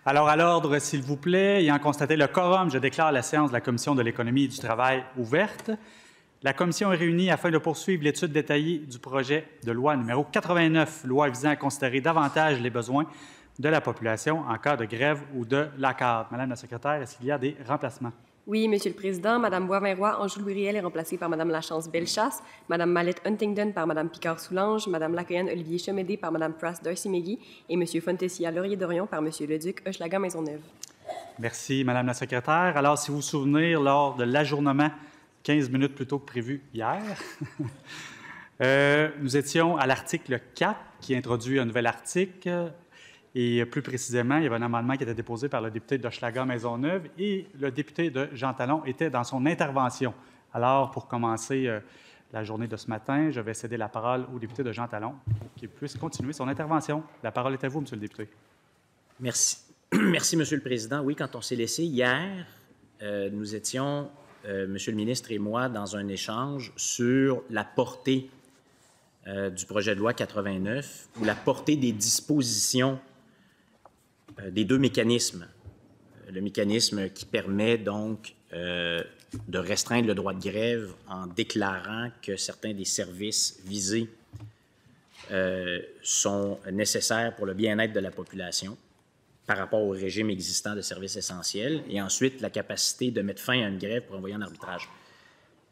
Alors, à l'ordre, s'il vous plaît, ayant constaté le quorum, je déclare la séance de la Commission de l'économie et du travail ouverte. La Commission est réunie afin de poursuivre l'étude détaillée du projet de loi numéro 89, loi visant à considérer davantage les besoins de la population en cas de grève ou de lockout. Madame la secrétaire, est-ce qu'il y a des remplacements? Oui, Monsieur le Président. Madame Boivin-Roy Anjou-Louis-Riel est remplacée par Madame Lachance Bellechasse, Madame Mallette Huntington par Madame Picard-Soulanges, Madame Lacoyenne Olivier Chemédé par Madame Prass Darcy-McGee et Monsieur Fontessia Laurier-Dorion par Monsieur Leduc Hochelaga-Maisonneuve. Merci, Madame la secrétaire. Alors, si vous vous souvenez, lors de l'ajournement 15 minutes plus tôt que prévu hier, nous étions à l'article 4 qui introduit un nouvel article. Et plus précisément, il y avait un amendement qui était déposé par le député d'Hochelaga-Maisonneuve et le député de Jean Talon était dans son intervention. Alors, pour commencer la journée de ce matin, je vais céder la parole au député de Jean Talon pour qu'il puisse continuer son intervention. La parole est à vous, Monsieur le député. Merci. Merci, Monsieur le Président. Oui, quand on s'est laissé hier, nous étions, Monsieur le ministre et moi, dans un échange sur la portée du projet de loi 89 ou la portée des dispositions des deux mécanismes. Le mécanisme qui permet donc de restreindre le droit de grève en déclarant que certains des services visés sont nécessaires pour le bien-être de la population par rapport au régime existant de services essentiels, et ensuite la capacité de mettre fin à une grève pour envoyer en arbitrage.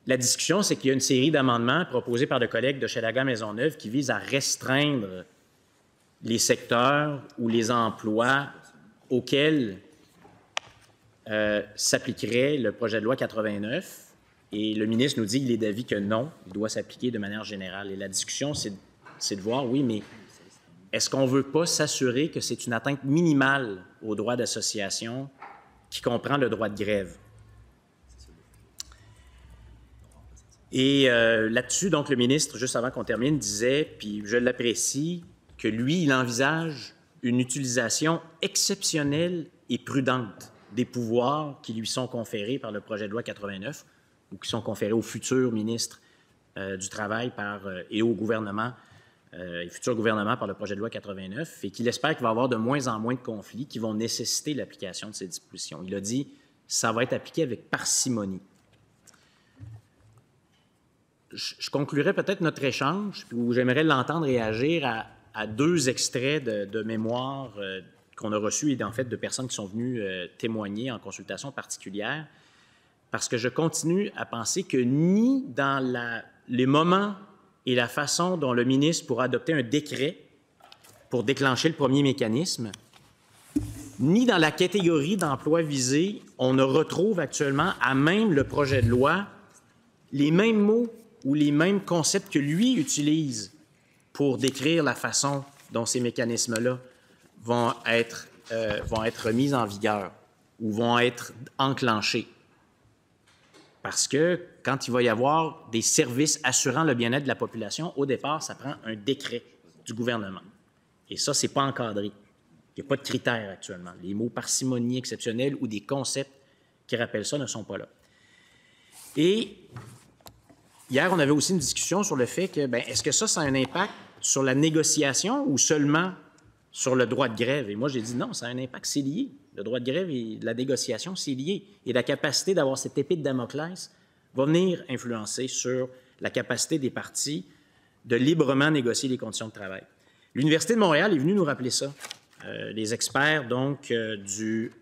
La discussion, c'est qu'il y a une série d'amendements proposés par le collègue de Hochelaga-Maisonneuve qui visent à restreindre les secteurs ou les emplois auxquels s'appliquerait le projet de loi 89. Et le ministre nous dit qu'il est d'avis que non, il doit s'appliquer de manière générale. Et la discussion, c'est de voir, oui, mais est-ce qu'on ne veut pas s'assurer que c'est une atteinte minimale au droit d'association qui comprend le droit de grève? Et là-dessus, donc, le ministre, juste avant qu'on termine, disait, puis je l'apprécie, que lui, il envisage une utilisation exceptionnelle et prudente des pouvoirs qui lui sont conférés par le projet de loi 89 ou qui sont conférés au futur ministre du Travail et au gouvernement, et futur gouvernement par le projet de loi 89, et qu'il espère qu'il va y avoir de moins en moins de conflits qui vont nécessiter l'application de ces dispositions. Il a dit « ça va être appliqué avec parcimonie ». Je conclurai peut-être notre échange, où j'aimerais l'entendre réagir à deux extraits de mémoire qu'on a reçus et en fait de personnes qui sont venues témoigner en consultation particulière, parce que je continue à penser que ni dans les moments et la façon dont le ministre pourra adopter un décret pour déclencher le premier mécanisme, ni dans la catégorie d'emplois visés, on ne retrouve actuellement à même le projet de loi les mêmes mots ou les mêmes concepts que lui utilise pour décrire la façon dont ces mécanismes-là vont être mis en vigueur ou vont être enclenchés. Parce que quand il va y avoir des services assurant le bien-être de la population, au départ, ça prend un décret du gouvernement. Et ça, ce n'est pas encadré. Il n'y a pas de critères actuellement. Les mots parcimonie exceptionnelle ou des concepts qui rappellent ça ne sont pas là. Et hier, on avait aussi une discussion sur le fait que, est-ce que ça a un impact sur la négociation ou seulement sur le droit de grève? Et moi, j'ai dit non, ça a un impact, c'est lié. Le droit de grève et la négociation, c'est lié. Et la capacité d'avoir cette épée de Damoclès va venir influencer sur la capacité des partis de librement négocier les conditions de travail. L'Université de Montréal est venue nous rappeler ça. Les experts, donc, du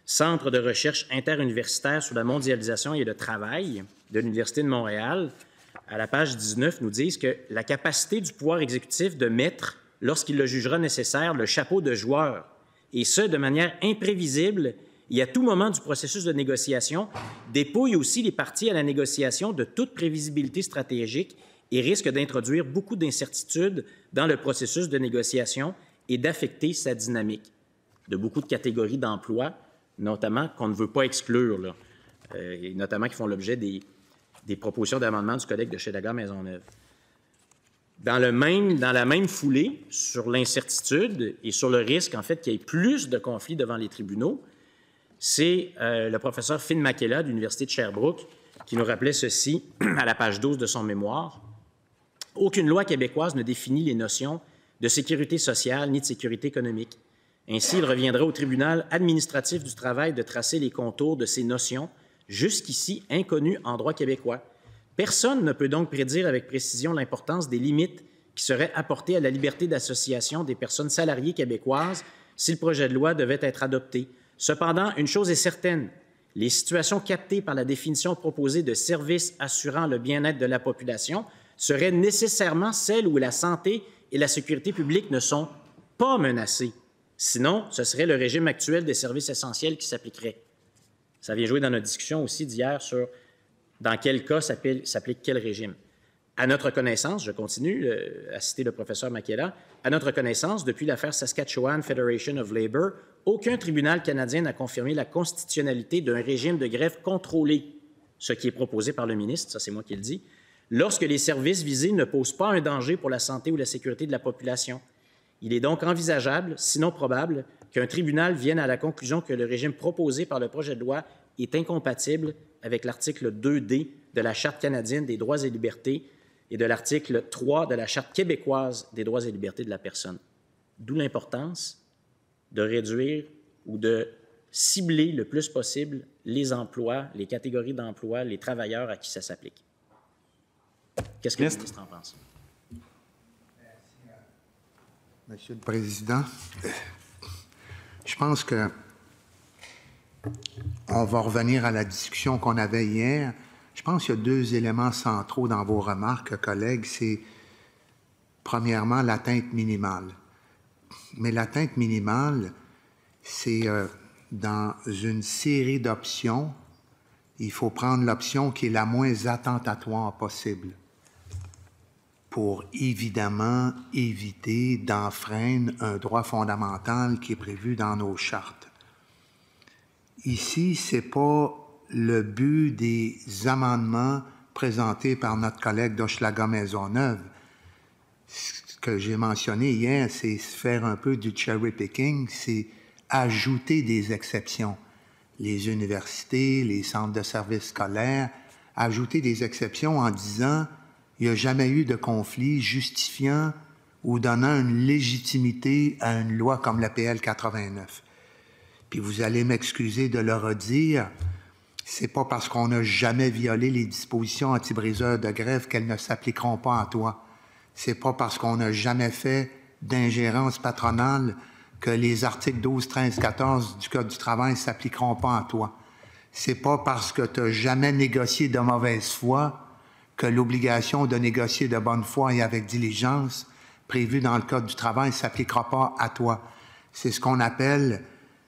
Centre de recherche interuniversitaire sur la mondialisation et le travail de l'Université de Montréal, à la page 19, nous disent que la capacité du pouvoir exécutif de mettre, lorsqu'il le jugera nécessaire, le chapeau de joueur, et ce, de manière imprévisible et à tout moment du processus de négociation, dépouille aussi les parties à la négociation de toute prévisibilité stratégique et risque d'introduire beaucoup d'incertitudes dans le processus de négociation et d'affecter sa dynamique de beaucoup de catégories d'emplois, notamment qu'on ne veut pas exclure, là, et notamment qui font l'objet des propositions d'amendement du collègue de Hochelaga-Maisonneuve. Dans la même foulée, sur l'incertitude et sur le risque, en fait, qu'il y ait plus de conflits devant les tribunaux, c'est le professeur Finn Makela de l'Université de Sherbrooke qui nous rappelait ceci à la page 12 de son mémoire. « Aucune loi québécoise ne définit les notions de sécurité sociale ni de sécurité économique. Ainsi, il reviendra au tribunal administratif du travail de tracer les contours de ces notions, jusqu'ici inconnues en droit québécois. Personne ne peut donc prédire avec précision l'importance des limites qui seraient apportées à la liberté d'association des personnes salariées québécoises si le projet de loi devait être adopté. Cependant, une chose est certaine, les situations captées par la définition proposée de services assurant le bien-être de la population seraient nécessairement celles où la santé et la sécurité publique ne sont pas menacées. Sinon, ce serait le régime actuel des services essentiels qui s'appliquerait. Ça vient jouer dans notre discussion aussi d'hier sur dans quel cas s'applique quel régime. À notre connaissance, je continue à citer le professeur Makela, à notre connaissance, depuis l'affaire Saskatchewan Federation of Labour, aucun tribunal canadien n'a confirmé la constitutionnalité d'un régime de grève contrôlé, ce qui est proposé par le ministre, ça c'est moi qui le dis, lorsque les services visés ne posent pas un danger pour la santé ou la sécurité de la population. Il est donc envisageable, sinon probable, qu'un tribunal vienne à la conclusion que le régime proposé par le projet de loi est incompatible avec l'article 2D de la Charte canadienne des droits et libertés et de l'article 3 de la Charte québécoise des droits et libertés de la personne. D'où l'importance de réduire ou de cibler le plus possible les emplois, les catégories d'emplois, les travailleurs à qui ça s'applique. Qu'est-ce que le ministre en pense? Monsieur le Président, je pense que on va revenir à la discussion qu'on avait hier. Je pense qu'il y a deux éléments centraux dans vos remarques, collègues. C'est, premièrement, l'atteinte minimale. Mais l'atteinte minimale, c'est dans une série d'options, il faut prendre l'option qui est la moins attentatoire possible pour, évidemment, éviter d'enfreindre un droit fondamental qui est prévu dans nos chartes. Ici, ce n'est pas le but des amendements présentés par notre collègue d'Hochelaga Maisonneuve. Ce que j'ai mentionné hier, c'est faire un peu du cherry picking, c'est ajouter des exceptions. Les universités, les centres de services scolaires, ajouter des exceptions en disant il n'y a jamais eu de conflit justifiant ou donnant une légitimité à une loi comme la PL 89. Puis vous allez m'excuser de le redire, c'est pas parce qu'on n'a jamais violé les dispositions anti-briseurs de grève qu'elles ne s'appliqueront pas à toi. C'est pas parce qu'on n'a jamais fait d'ingérence patronale que les articles 12, 13, 14 du Code du travail ne s'appliqueront pas à toi. C'est pas parce que tu n'as jamais négocié de mauvaise foi que l'obligation de négocier de bonne foi et avec diligence prévue dans le Code du travail ne s'appliquera pas à toi. C'est ce qu'on appelle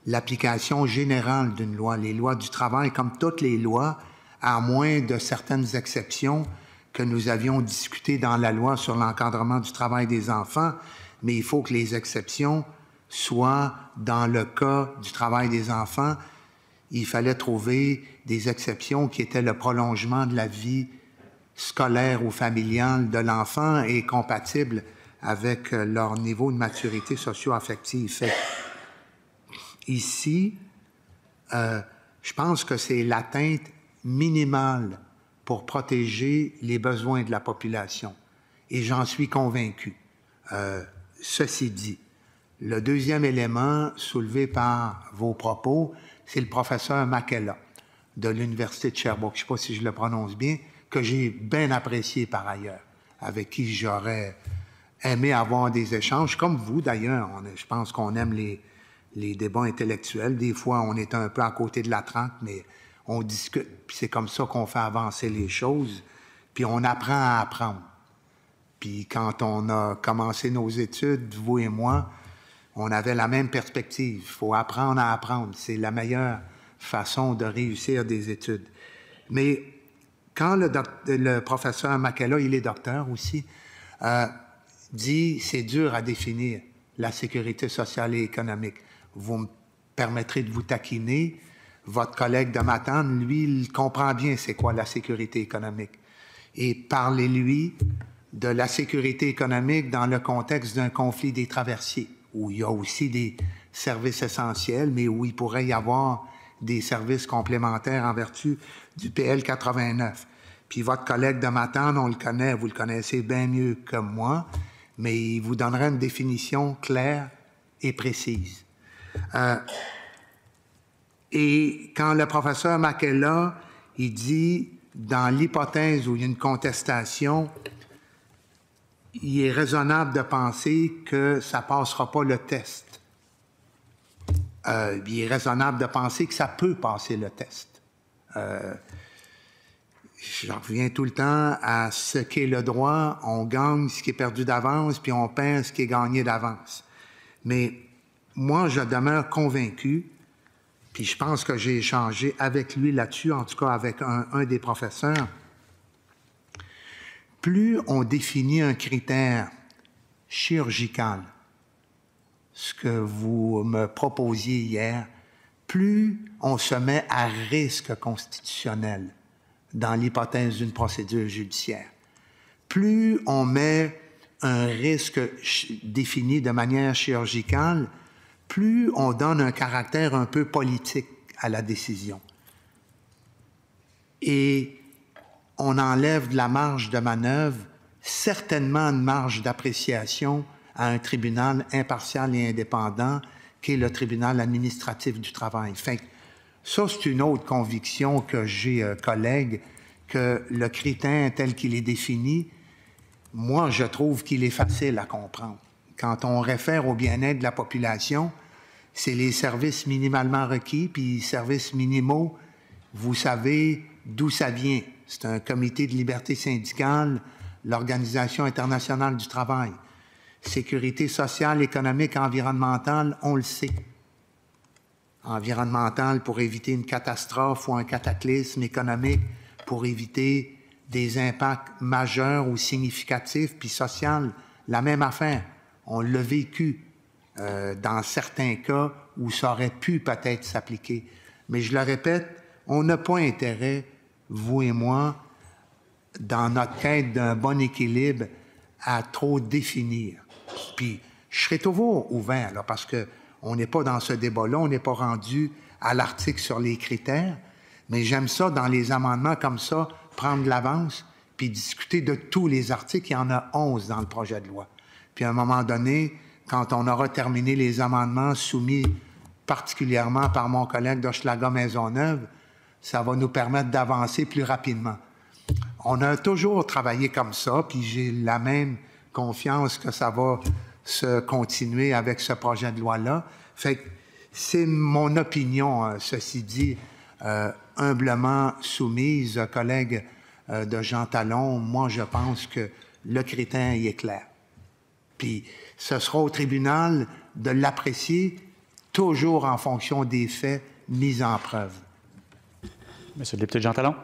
l'application générale d'une loi. Les lois du travail, comme toutes les lois, à moins de certaines exceptions que nous avions discutées dans la loi sur l'encadrement du travail des enfants, mais il faut que les exceptions soient dans le cas du travail des enfants. Il fallait trouver des exceptions qui étaient le prolongement de la vie scolaire ou familiale de l'enfant et compatibles avec leur niveau de maturité socio-affective. Fait ici, je pense que c'est l'atteinte minimale pour protéger les besoins de la population. Et j'en suis convaincu. Ceci dit, le deuxième élément soulevé par vos propos, c'est le professeur Makela de l'Université de Sherbrooke. Je ne sais pas si je le prononce bien, que j'ai bien apprécié par ailleurs, avec qui j'aurais aimé avoir des échanges, comme vous d'ailleurs. Je pense qu'on aime les débats intellectuels. Des fois, on est un peu à côté de la traque, mais on discute, puis c'est comme ça qu'on fait avancer les choses, puis on apprend à apprendre. Puis quand on a commencé nos études, vous et moi, on avait la même perspective. Il faut apprendre à apprendre. C'est la meilleure façon de réussir des études. Mais quand le professeur Makela, il est docteur aussi, dit c'est dur à définir la sécurité sociale et économique. Vous me permettrez de vous taquiner. Votre collègue de Matane, lui, il comprend bien c'est quoi la sécurité économique. Et parlez-lui de la sécurité économique dans le contexte d'un conflit des traversiers, où il y a aussi des services essentiels, mais où il pourrait y avoir des services complémentaires en vertu du PL 89. Puis votre collègue de Matane, on le connaît, vous le connaissez bien mieux que moi, mais il vous donnera une définition claire et précise. Et quand le professeur Makela, il dit, dans l'hypothèse où il y a une contestation, il est raisonnable de penser que ça ne passera pas le test. Il est raisonnable de penser que ça peut passer le test. J'en reviens tout le temps à ce qu'est le droit. On gagne ce qui est perdu d'avance, puis on perd ce qui est gagné d'avance. Mais moi, je demeure convaincu, puis je pense que j'ai échangé avec lui là-dessus, en tout cas avec un des professeurs. Plus on définit un critère chirurgical, ce que vous me proposiez hier, plus on se met à risque constitutionnel dans l'hypothèse d'une procédure judiciaire. Plus on met un risque défini de manière chirurgicale, plus on donne un caractère un peu politique à la décision. Et on enlève de la marge de manœuvre, certainement une marge d'appréciation à un tribunal impartial et indépendant qu'est le tribunal administratif du travail. Fait que ça, c'est une autre conviction que j'ai, collègue, que le critère tel qu'il est défini, moi, je trouve qu'il est facile à comprendre. Quand on réfère au bien-être de la population, c'est les services minimalement requis, puis les services minimaux, vous savez d'où ça vient. C'est un comité de liberté syndicale, l'Organisation internationale du travail. Sécurité sociale, économique, environnementale, on le sait. Environnementale pour éviter une catastrophe ou un cataclysme, économique pour éviter des impacts majeurs ou significatifs, puis social, la même affaire. On l'a vécu dans certains cas où ça aurait pu peut-être s'appliquer. Mais je le répète, on n'a pas intérêt, vous et moi, dans notre quête d'un bon équilibre, à trop définir. Puis, je serai toujours ouvert, là, parce qu'on n'est pas dans ce débat-là, on n'est pas rendu à l'article sur les critères, mais j'aime ça, dans les amendements comme ça, prendre de l'avance, puis discuter de tous les articles. Il y en a 11 dans le projet de loi. Puis, à un moment donné, quand on aura terminé les amendements soumis particulièrement par mon collègue d'Hochelaga-Maisonneuve, ça va nous permettre d'avancer plus rapidement. On a toujours travaillé comme ça, puis j'ai la même confiance que ça va se continuer avec ce projet de loi-là. Fait que c'est mon opinion, ceci dit, humblement soumise, collègue de Jean Talon. Moi, je pense que le critère y est clair. Puis ce sera au tribunal de l'apprécier toujours en fonction des faits mis en preuve. Monsieur le député Jean Talon.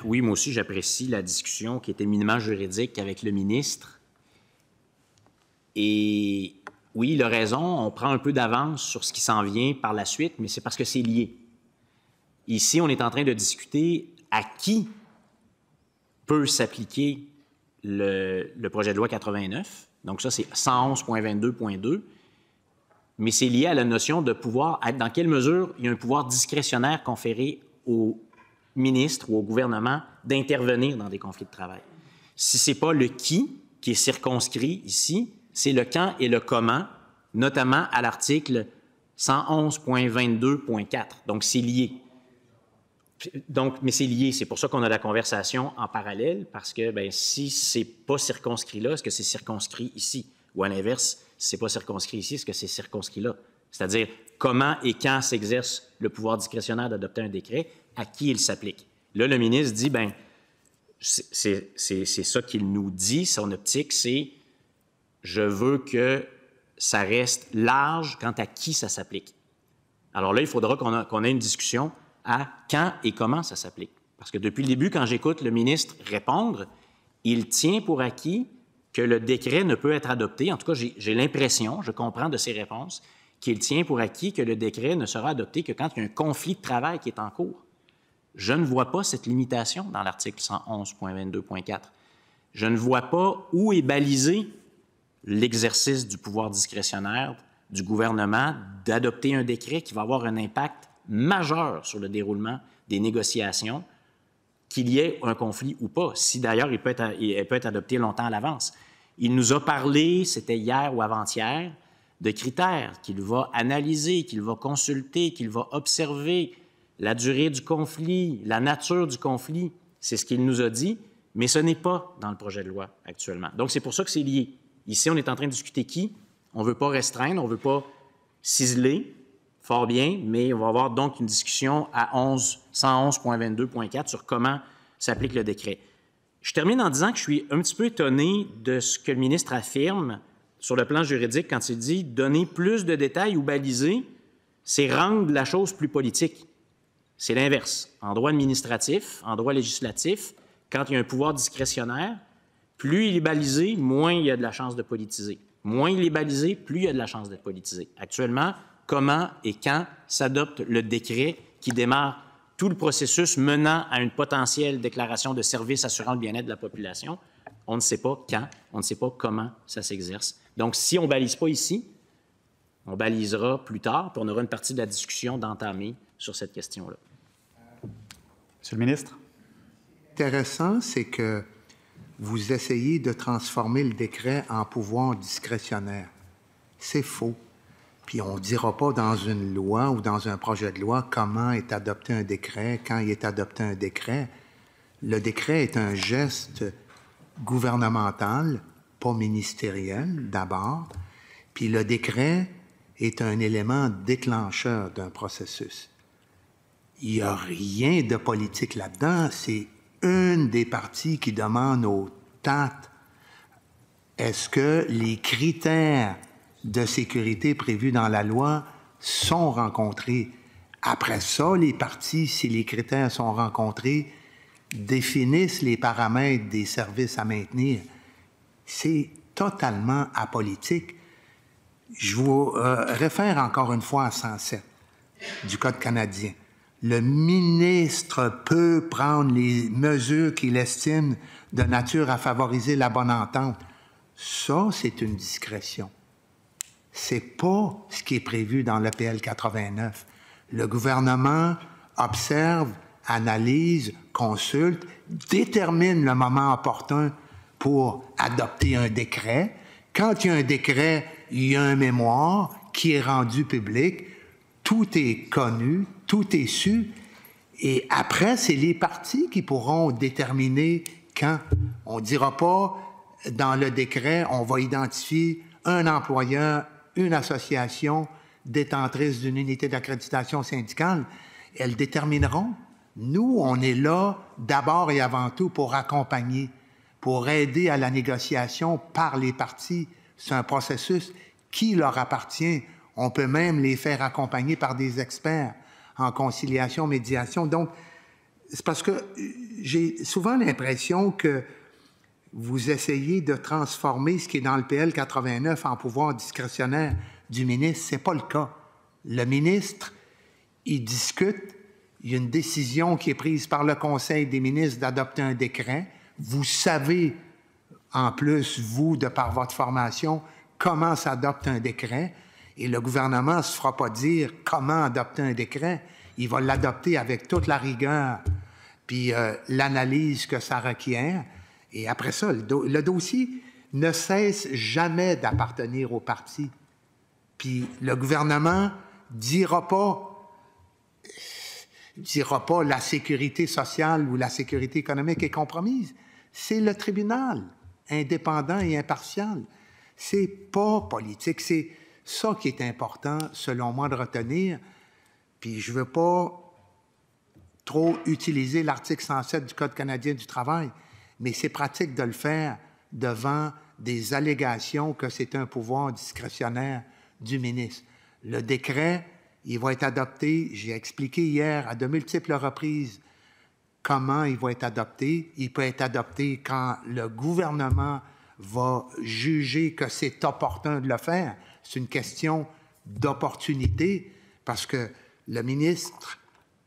Oui, moi aussi, j'apprécie la discussion qui est éminemment juridique avec le ministre. Et oui, il a raison, on prend un peu d'avance sur ce qui s'en vient par la suite, mais c'est parce que c'est lié. Ici, on est en train de discuter à qui peut s'appliquer le projet de loi 89. Donc ça, c'est 111.22.2. Mais c'est lié à la notion de pouvoir, dans quelle mesure il y a un pouvoir discrétionnaire conféré au ministre ou au gouvernement d'intervenir dans des conflits de travail. Si ce n'est pas le qui est circonscrit ici, c'est le quand et le comment, notamment à l'article 111.22.4. Donc, c'est lié. Mais c'est lié. C'est pour ça qu'on a la conversation en parallèle, parce que si ce n'est pas circonscrit là, est-ce que c'est circonscrit ici? Ou à l'inverse, si ce n'est pas circonscrit ici, est-ce que c'est circonscrit là? C'est-à-dire, comment et quand s'exerce le pouvoir discrétionnaire d'adopter un décret, à qui il s'applique. Là, le ministre dit, c'est ça qu'il nous dit, son optique, c'est je veux que ça reste large quant à qui ça s'applique. Alors là, il faudra qu'on ait une discussion à quand et comment ça s'applique. Parce que depuis le début, quand j'écoute le ministre répondre, il tient pour acquis que le décret ne peut être adopté. En tout cas, j'ai l'impression, je comprends de ses réponses, qu'il tient pour acquis que le décret ne sera adopté que quand il y a un conflit de travail qui est en cours. Je ne vois pas cette limitation dans l'article 111.22.4. Je ne vois pas où est balisé l'exercice du pouvoir discrétionnaire du gouvernement d'adopter un décret qui va avoir un impact majeur sur le déroulement des négociations, qu'il y ait un conflit ou pas, si d'ailleurs il peut être adopté longtemps à l'avance. Il nous a parlé, c'était hier ou avant-hier, de critères qu'il va analyser, qu'il va consulter, qu'il va observer, la durée du conflit, la nature du conflit. C'est ce qu'il nous a dit, mais ce n'est pas dans le projet de loi actuellement. Donc, c'est pour ça que c'est lié. Ici, on est en train de discuter qui. On ne veut pas restreindre, on ne veut pas ciseler, fort bien, mais on va avoir donc une discussion à 111.22.4 sur comment s'applique le décret. Je termine en disant que je suis un petit peu étonné de ce que le ministre affirme sur le plan juridique quand il dit « donner plus de détails ou baliser », c'est rendre la chose plus politique. C'est l'inverse. En droit administratif, en droit législatif, quand il y a un pouvoir discrétionnaire, plus il est balisé, moins il y a de la chance de politiser. Moins il est balisé, plus il y a de la chance d'être politisé. Actuellement, comment et quand s'adopte le décret qui démarre tout le processus menant à une potentielle déclaration de service assurant le bien-être de la population? On ne sait pas quand, on ne sait pas comment ça s'exerce. Donc, si on ne balise pas ici, on balisera plus tard, puis on aura une partie de la discussion d'entamer sur cette question-là. Monsieur le ministre. Intéressant, c'est que vous essayez de transformer le décret en pouvoir discrétionnaire. C'est faux. Puis on ne dira pas dans une loi ou dans un projet de loi comment est adopté un décret, quand il est adopté un décret. Le décret est un geste gouvernemental, pas ministériel d'abord, puis le décret est un élément déclencheur d'un processus. Il n'y a rien de politique là-dedans, c'est une des parties qui demande au TAT est-ce que les critères de sécurité prévus dans la loi sont rencontrés. Après ça, les parties, si les critères sont rencontrés, définissent les paramètres des services à maintenir. C'est totalement apolitique. Je vous réfère encore une fois à 107 du Code canadien. Le ministre peut prendre les mesures qu'il estime de nature à favoriser la bonne entente. Ça, c'est une discrétion. C'est pas ce qui est prévu dans l'EPL 89. Le gouvernement observe, analyse, consulte, détermine le moment opportun pour adopter un décret. Quand il y a un décret, il y a un mémoire qui est rendu public. Tout est connu, tout est su. Et après, c'est les parties qui pourront déterminer quand. On ne dira pas, dans le décret, on va identifier un employeur, une association détentrice d'une unité d'accréditation syndicale. Elles détermineront. Nous, on est là d'abord et avant tout pour accompagner, pour aider à la négociation par les parties. C'est un processus qui leur appartient. On peut même les faire accompagner par des experts en conciliation, médiation. Donc, c'est parce que j'ai souvent l'impression que vous essayez de transformer ce qui est dans le PL 89 en pouvoir discrétionnaire du ministre. Ce n'est pas le cas. Le ministre, il discute, il y a une décision qui est prise par le Conseil des ministres d'adopter un décret. Vous savez, en plus, vous, de par votre formation, comment s'adopte un décret. Et le gouvernement ne se fera pas dire comment adopter un décret. Il va l'adopter avec toute la rigueur, puis l'analyse que ça requiert. Et après ça, le dossier ne cesse jamais d'appartenir au parti. Puis le gouvernement dira pas la sécurité sociale ou la sécurité économique est compromise. C'est le tribunal, indépendant et impartial. C'est pas politique. C'est ça qui est important, selon moi, de retenir. Puis je veux pas trop utiliser l'article 107 du Code canadien du travail, mais c'est pratique de le faire devant des allégations que c'est un pouvoir discrétionnaire du ministre. Le décret, il va être adopté, j'ai expliqué hier à de multiples reprises comment il va être adopté. Il peut être adopté quand le gouvernement va juger que c'est opportun de le faire. C'est une question d'opportunité parce que le ministre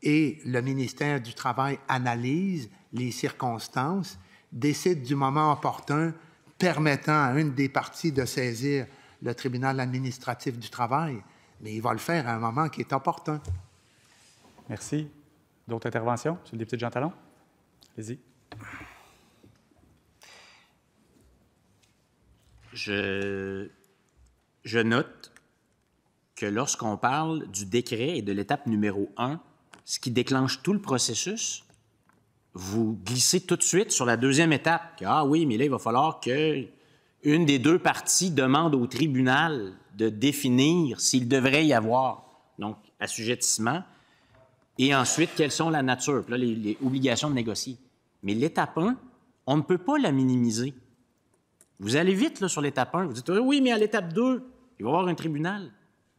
et le ministère du Travail analysent les circonstances, décident du moment opportun permettant à une des parties de saisir le tribunal administratif du travail, mais il va le faire à un moment qui est opportun. Merci. D'autres interventions? Monsieur le député de Jean Talon? Allez-y. Je note que lorsqu'on parle du décret et de l'étape numéro 1, ce qui déclenche tout le processus, vous glissez tout de suite sur la deuxième étape. Ah oui, mais là, il va falloir qu'une des deux parties demande au tribunal de définir s'il devrait y avoir, donc, assujettissement, et ensuite, quelles sont la nature, puis là, les obligations de négocier. Mais l'étape 1, on ne peut pas la minimiser. Vous allez vite là, sur l'étape 1, vous dites « Oui, mais à l'étape 2, il va y avoir un tribunal. »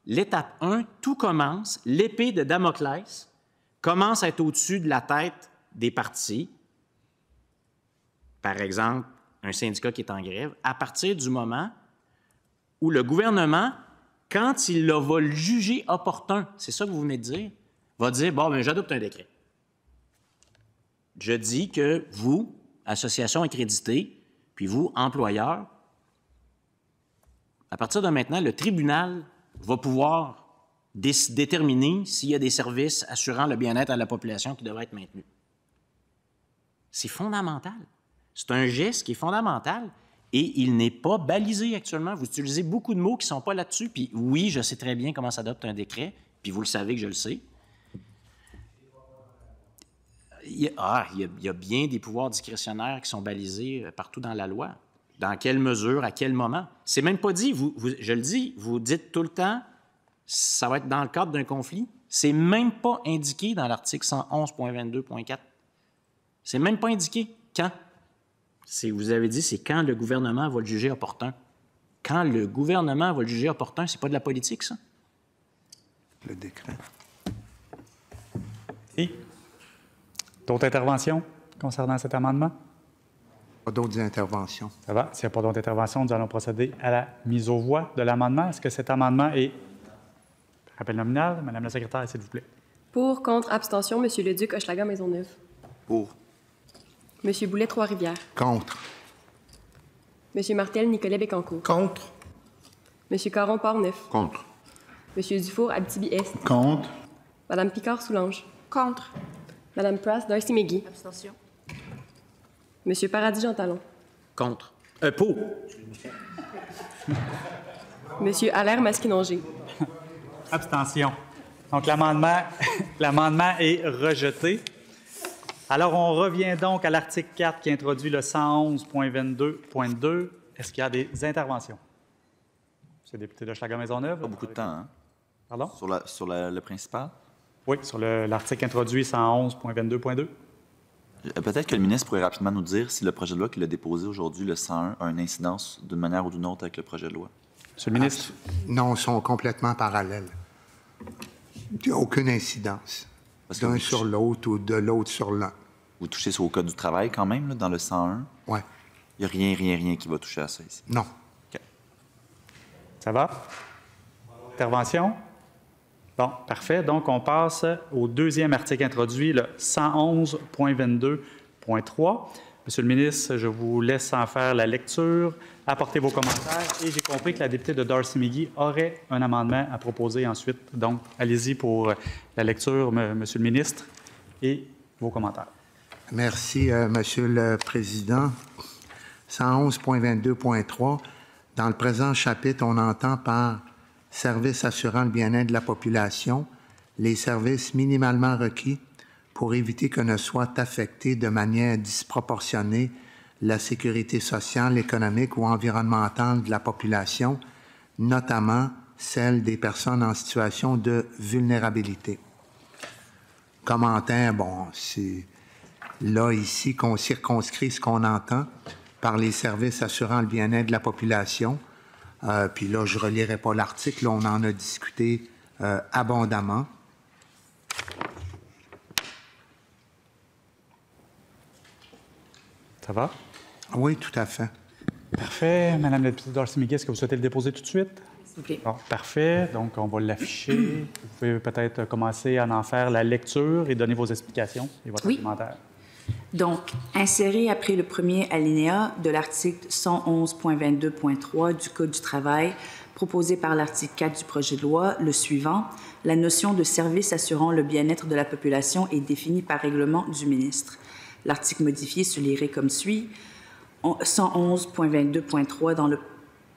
L'étape 1, tout commence, l'épée de Damoclès commence à être au-dessus de la tête des partis. Par exemple, un syndicat qui est en grève, à partir du moment où le gouvernement, quand il va le juger opportun, c'est ça que vous venez de dire, va dire « Bon, bien, j'adopte un décret. Je dis que vous, association accréditée, puis vous, employeur, à partir de maintenant, le tribunal va pouvoir déterminer s'il y a des services assurant le bien-être à la population qui devraient être maintenus. » C'est fondamental. C'est un geste qui est fondamental et il n'est pas balisé actuellement. Vous utilisez beaucoup de mots qui ne sont pas là-dessus. Puis oui, je sais très bien comment s'adopte un décret, puis vous le savez que je le sais. Il y a bien des pouvoirs discrétionnaires qui sont balisés partout dans la loi. Dans quelle mesure, à quel moment? C'est même pas dit. Je le dis, vous dites tout le temps, ça va être dans le cadre d'un conflit. C'est même pas indiqué dans l'article 111.22.4. C'est même pas indiqué. Quand? Vous avez dit, c'est quand le gouvernement va le juger opportun. Quand le gouvernement va le juger opportun, c'est pas de la politique, ça? Le décret. Et d'autres interventions concernant cet amendement? Pas d'autres interventions. Ça va. S'il n'y a pas d'autres interventions, nous allons procéder à la mise aux voix de l'amendement. Est-ce que cet amendement est... Rappel nominal. Madame la secrétaire, s'il vous plaît. Pour, contre, abstention, M. Leduc, Hochelaga, Maisonneuve. Pour. M. Boulet, Trois-Rivières. Contre. M. Martel, Nicolet, Bécancour. Contre. M. Caron, Port-Neuf. Contre. M. Dufour, Abitibi-Est. Contre. Mme Picard, Soulanges. Contre. Mme Prass, Darcy McGee. Abstention. M. Paradis, Jean Talon. Contre. Pour. M. Allaire, Masquinongé. Abstention. Donc, l'amendement est rejeté. Alors, on revient donc à l'article 4 qui introduit le 111.22.2. Est-ce qu'il y a des interventions? Monsieur le député de Hochelaga-Maisonneuve. Pas beaucoup de temps, hein? Pardon? Sur le principal? Oui, sur l'article introduit 111.22.2. Peut-être que le ministre pourrait rapidement nous dire si le projet de loi qu'il a déposé aujourd'hui, le 101, a une incidence d'une manière ou d'une autre avec le projet de loi. Monsieur le ministre. Non, ils sont complètement parallèles. Il n'y a aucune incidence d'un sur l'autre ou de l'autre sur l'un. Vous touchez sur le Code du travail quand même, là, dans le 101? Oui. Il n'y a rien qui va toucher à ça ici. Non. OK. Ça va? Intervention? Bon, parfait. Donc, on passe au deuxième article introduit, le 111.22.3. Monsieur le ministre, je vous laisse en faire la lecture, apporter vos commentaires. Et j'ai compris que la députée de Darcy McGee aurait un amendement à proposer ensuite. Donc, allez-y pour la lecture, Monsieur le ministre, et vos commentaires. Merci, Monsieur le Président. 111.22.3. Dans le présent chapitre, on entend par services assurant le bien-être de la population les services minimalement requis pour éviter que ne soit affectée de manière disproportionnée la sécurité sociale, économique ou environnementale de la population, notamment celle des personnes en situation de vulnérabilité. Commentaire, bon, c'est là, ici, qu'on circonscrit ce qu'on entend par les services assurant le bien-être de la population. Puis là, je ne relirai pas l'article, on en a discuté abondamment. Ça va? Oui, tout à fait. Parfait. Madame la députée Darcy McGee, est-ce que vous souhaitez le déposer tout de suite? S'il vous plaît. Bon, parfait. Donc, on va l'afficher. Vous pouvez peut-être commencer à en faire la lecture et donner vos explications et votre commentaire. Donc, insérer après le premier alinéa de l'article 111.22.3 du Code du travail, proposé par l'article 4 du projet de loi, le suivant: la notion de service assurant le bien-être de la population est définie par règlement du ministre. L'article modifié se lirait comme suit: 111.22.3 dans le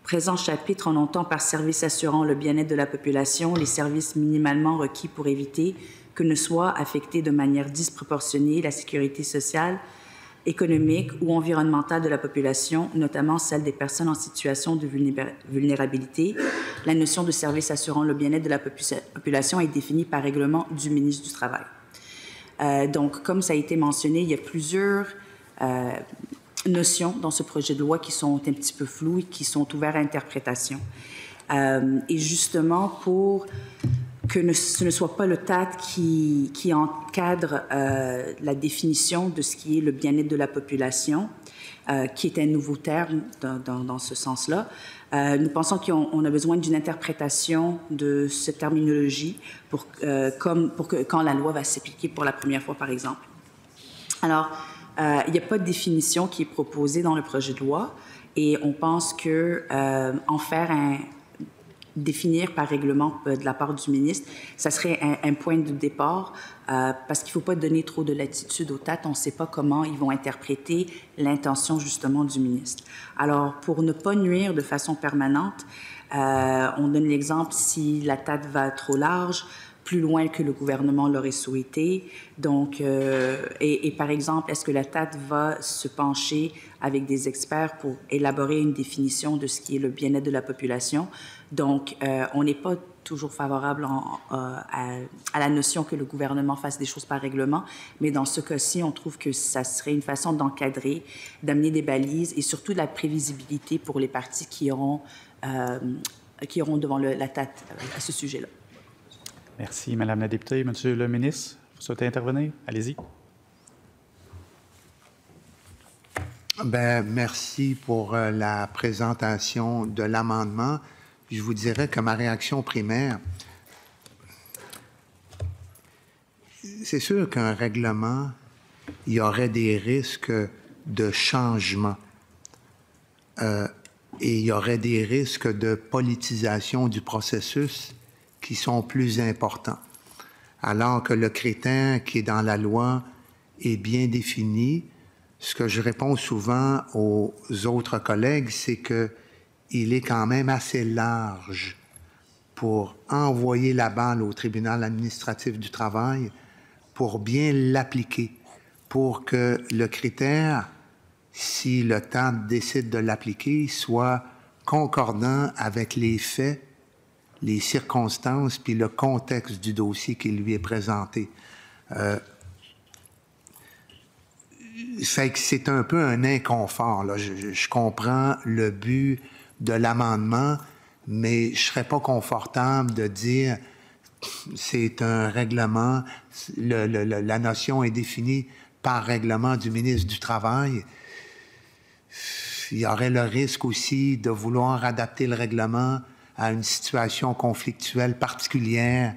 Présent chapitre, on entend par service assurant le bien-être de la population les services minimalement requis pour éviter que ne soit affectée de manière disproportionnée la sécurité sociale, économique ou environnementale de la population, notamment celle des personnes en situation de vulnérabilité. La notion de service assurant le bien-être de la population est définie par règlement du ministre du Travail. Donc, comme ça a été mentionné, il y a plusieurs notions dans ce projet de loi qui sont un petit peu floues et qui sont ouvertes à interprétation. Et justement, pour que ce ne soit pas le TAT qui encadre la définition de ce qui est le bien-être de la population, qui est un nouveau terme dans ce sens-là. Nous pensons qu'on a besoin d'une interprétation de cette terminologie pour que quand la loi va s'appliquer pour la première fois, par exemple. Alors, il n'y a pas de définition qui est proposée dans le projet de loi et on pense que définir par règlement de la part du ministre, ça serait un point de départ parce qu'il ne faut pas donner trop de latitude au TAT. On ne sait pas comment ils vont interpréter l'intention justement du ministre. Alors, pour ne pas nuire de façon permanente, on donne l'exemple si la TAT va trop large, plus loin que le gouvernement l'aurait souhaité. Donc, et par exemple, est-ce que la TAT va se pencher avec des experts pour élaborer une définition de ce qui est le bien-être de la population? Donc, on n'est pas toujours favorable à la notion que le gouvernement fasse des choses par règlement, mais dans ce cas-ci, on trouve que ça serait une façon d'encadrer, d'amener des balises et surtout de la prévisibilité pour les partis qui auront devant la TAT à ce sujet-là. Merci, Madame la députée. Monsieur le ministre, vous souhaitez intervenir? Allez-y. Bien, merci pour la présentation de l'amendement. Je vous dirais que ma réaction primaire, c'est sûr qu'un règlement, il y aurait des risques de changement et il y aurait des risques de politisation du processus qui sont plus importants. Alors que le critère qui est dans la loi est bien défini, ce que je réponds souvent aux autres collègues, c'est qu'il est quand même assez large pour envoyer la balle au tribunal administratif du travail pour bien l'appliquer, pour que le critère, si le TAT décide de l'appliquer, soit concordant avec les faits, les circonstances puis le contexte du dossier qui lui est présenté. Fait que c'est un peu un inconfort, là. Je comprends le but de l'amendement, mais je ne serais pas confortable de dire c'est un règlement, la notion est définie par règlement du ministre du Travail. Il y aurait le risque aussi de vouloir adapter le règlement à une situation conflictuelle particulière.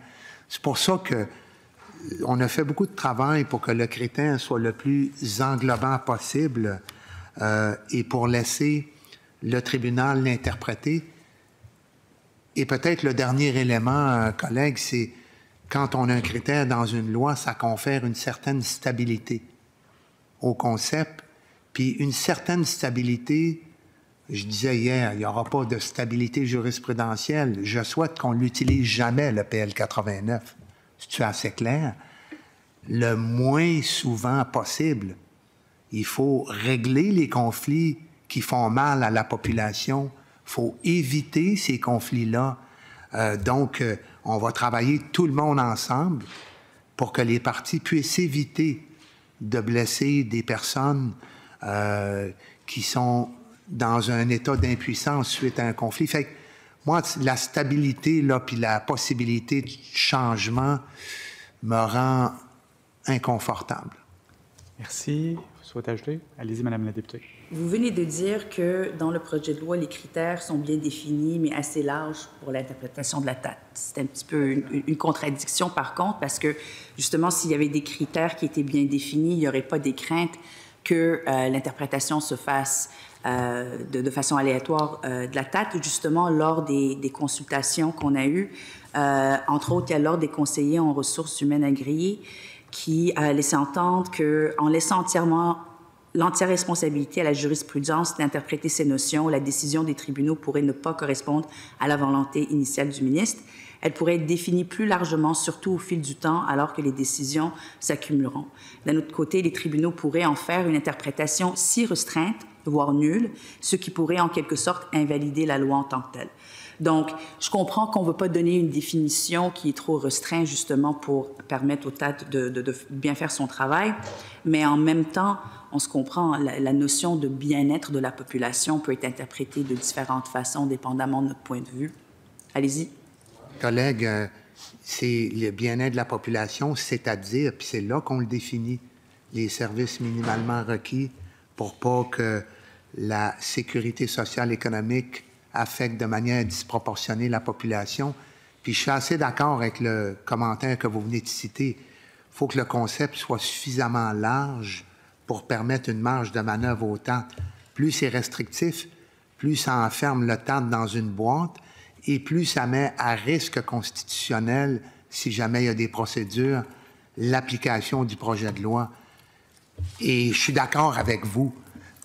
C'est pour ça qu'on a fait beaucoup de travail pour que le critère soit le plus englobant possible et pour laisser le tribunal l'interpréter. Et peut-être le dernier élément, collègue, c'est quand on a un critère dans une loi, ça confère une certaine stabilité au concept, puis une certaine stabilité. Je disais hier, il n'y aura pas de stabilité jurisprudentielle. Je souhaite qu'on l'utilise jamais, le PL 89. C'est assez clair. Le moins souvent possible. Il faut régler les conflits qui font mal à la population. Il faut éviter ces conflits-là. Donc, on va travailler tout le monde ensemble pour que les parties puissent éviter de blesser des personnes qui sont dans un état d'impuissance suite à un conflit. Fait que moi, la stabilité, là, puis la possibilité de changement me rend inconfortable. Merci. Vous souhaitez ajouter? Allez-y, Madame la députée. Vous venez de dire que dans le projet de loi, les critères sont bien définis, mais assez larges pour l'interprétation de la TAT. C'est un petit peu une contradiction, par contre, parce que, justement, s'il y avait des critères qui étaient bien définis, il n'y aurait pas des craintes que l'interprétation se fasse de façon aléatoire de la TAT. Justement, lors des consultations qu'on a eues, entre autres, il y a l'Ordre des conseillers en ressources humaines agréées qui a laissé entendre qu'en laissant entièrement l'entière responsabilité à la jurisprudence d'interpréter ces notions. La décision des tribunaux pourrait ne pas correspondre à la volonté initiale du ministre. Elle pourrait être définie plus largement, surtout au fil du temps, alors que les décisions s'accumuleront. D'un autre côté, les tribunaux pourraient en faire une interprétation si restreinte, voire nulle, ce qui pourrait en quelque sorte invalider la loi en tant que telle. Donc, je comprends qu'on ne veut pas donner une définition qui est trop restreinte, justement, pour permettre au TAT de bien faire son travail, mais en même temps, on se comprend, la notion de bien-être de la population peut être interprétée de différentes façons, dépendamment de notre point de vue. Allez-y. Collègue, c'est le bien-être de la population, c'est-à-dire, puis c'est là qu'on le définit, les services minimalement requis pour pas que la sécurité sociale économique affecte de manière disproportionnée la population. Puis je suis assez d'accord avec le commentaire que vous venez de citer. Il faut que le concept soit suffisamment large pour permettre une marge de manœuvre au TAT. Plus c'est restrictif, plus ça enferme le TAT dans une boîte et plus ça met à risque constitutionnel, si jamais il y a des procédures, l'application du projet de loi. Et je suis d'accord avec vous.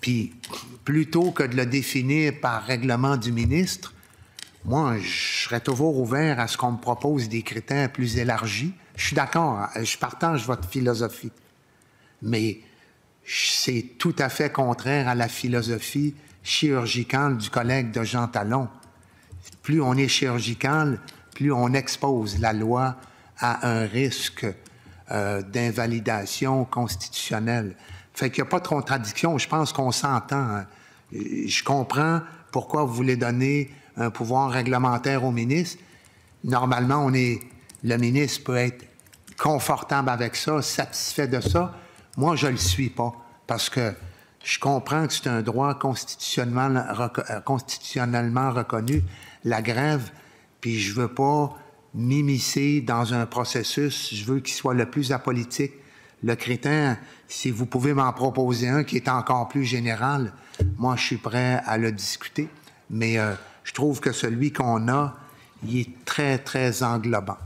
Puis, plutôt que de le définir par règlement du ministre, moi, je serais toujours ouvert à ce qu'on me propose des critères plus élargis. Je suis d'accord, je partage votre philosophie. Mais c'est tout à fait contraire à la philosophie chirurgicale du collègue de Jean Talon. Plus on est chirurgical, plus on expose la loi à un risque d'invalidation constitutionnelle. Fait qu'il n'y a pas de contradiction. Je pense qu'on s'entend. Je comprends pourquoi vous voulez donner un pouvoir réglementaire au ministre. Normalement, le ministre peut être confortable avec ça, satisfait de ça. Moi, je ne le suis pas parce que je comprends que c'est un droit constitutionnellement reconnu, la grève, puis je ne veux pas m'immiscer dans un processus. Je veux qu'il soit le plus apolitique. Le critère, si vous pouvez m'en proposer un qui est encore plus général, moi, je suis prêt à le discuter. Mais je trouve que celui qu'on a, il est très, très englobant.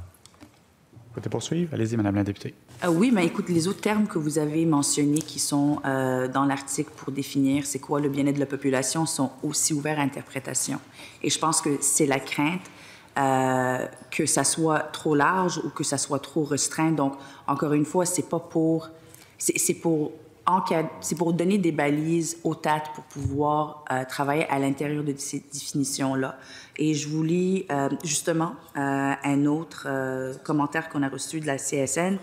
Vous pouvez poursuivre? Allez-y, Madame la députée. Oui, mais écoute, les autres termes que vous avez mentionnés qui sont dans l'article pour définir c'est quoi le bien-être de la population sont aussi ouverts à interprétation. Et je pense que c'est la crainte que ça soit trop large ou que ça soit trop restreint. Donc, encore une fois, c'est pas pour... C'est pour donner des balises au TAT pour pouvoir travailler à l'intérieur de ces définitions-là. Et je vous lis justement un autre commentaire qu'on a reçu de la CSN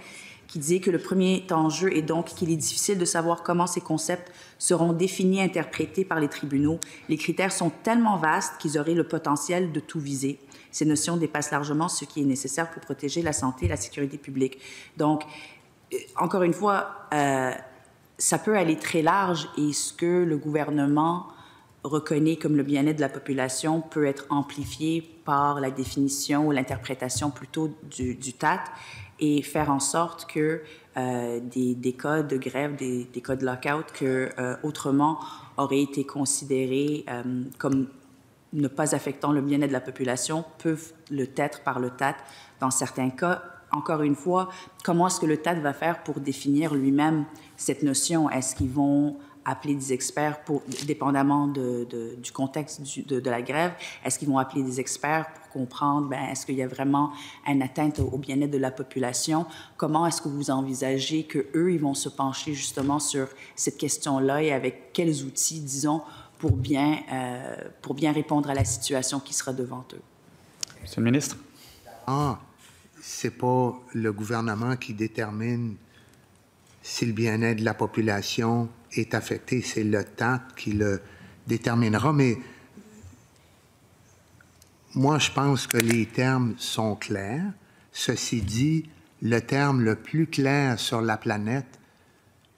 qui dit que le premier enjeu est donc qu'il est difficile de savoir comment ces concepts seront définis et interprétés par les tribunaux. Les critères sont tellement vastes qu'ils auraient le potentiel de tout viser. Ces notions dépassent largement ce qui est nécessaire pour protéger la santé et la sécurité publique. Donc, encore une fois, ça peut aller très large et ce que le gouvernement reconnaît comme le bien-être de la population peut être amplifié par la définition ou l'interprétation plutôt du TAT et faire en sorte que des cas de grève, des cas de lockout que autrement auraient été considérés comme ne pas affectant le bien-être de la population peuvent l'être par le TAT dans certains cas. Encore une fois, comment est-ce que le TAT va faire pour définir lui-même cette notion? Est-ce qu'ils vont appeler des experts, dépendamment du contexte de la grève, est-ce qu'ils vont appeler des experts pour comprendre, est-ce qu'il y a vraiment une atteinte au bien-être de la population? Comment est-ce que vous envisagez qu'eux, ils vont se pencher justement sur cette question-là et avec quels outils, disons, pour bien répondre à la situation qui sera devant eux? Monsieur le ministre. C'est pas le gouvernement qui détermine si le bien-être de la population est affecté, c'est le TAT qui le déterminera. Mais moi, je pense que les termes sont clairs. Ceci dit, le terme le plus clair sur la planète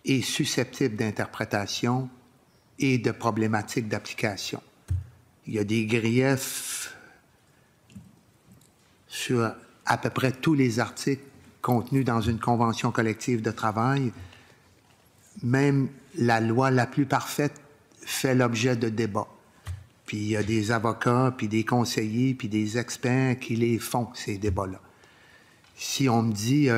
est susceptible d'interprétation et de problématiques d'application. Il y a des griefs sur à peu près tous les articles contenus dans une convention collective de travail. Même la loi la plus parfaite fait l'objet de débats. Puis il y a des avocats, puis des conseillers, puis des experts qui les font, ces débats-là. Si on me dit,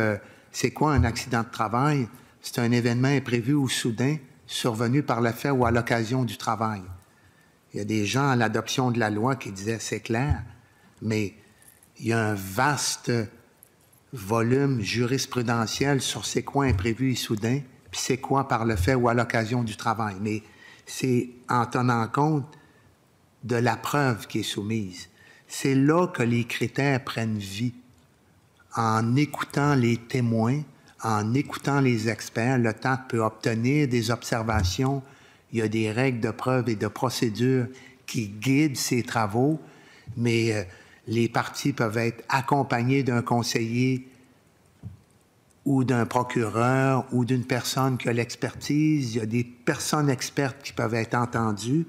c'est quoi un accident de travail? C'est un événement imprévu ou soudain survenus par le fait ou à l'occasion du travail. Il y a des gens à l'adoption de la loi qui disaient c'est clair, mais il y a un vaste volume jurisprudentiel sur c'est quoi imprévu et soudain, puis c'est quoi par le fait ou à l'occasion du travail. Mais c'est en tenant compte de la preuve qui est soumise. C'est là que les critères prennent vie. En écoutant les témoins, en écoutant les experts, le TAC peut obtenir des observations. Il y a des règles de preuve et de procédure qui guident ces travaux, mais les parties peuvent être accompagnées d'un conseiller ou d'un procureur ou d'une personne qui a l'expertise. Il y a des personnes expertes qui peuvent être entendues.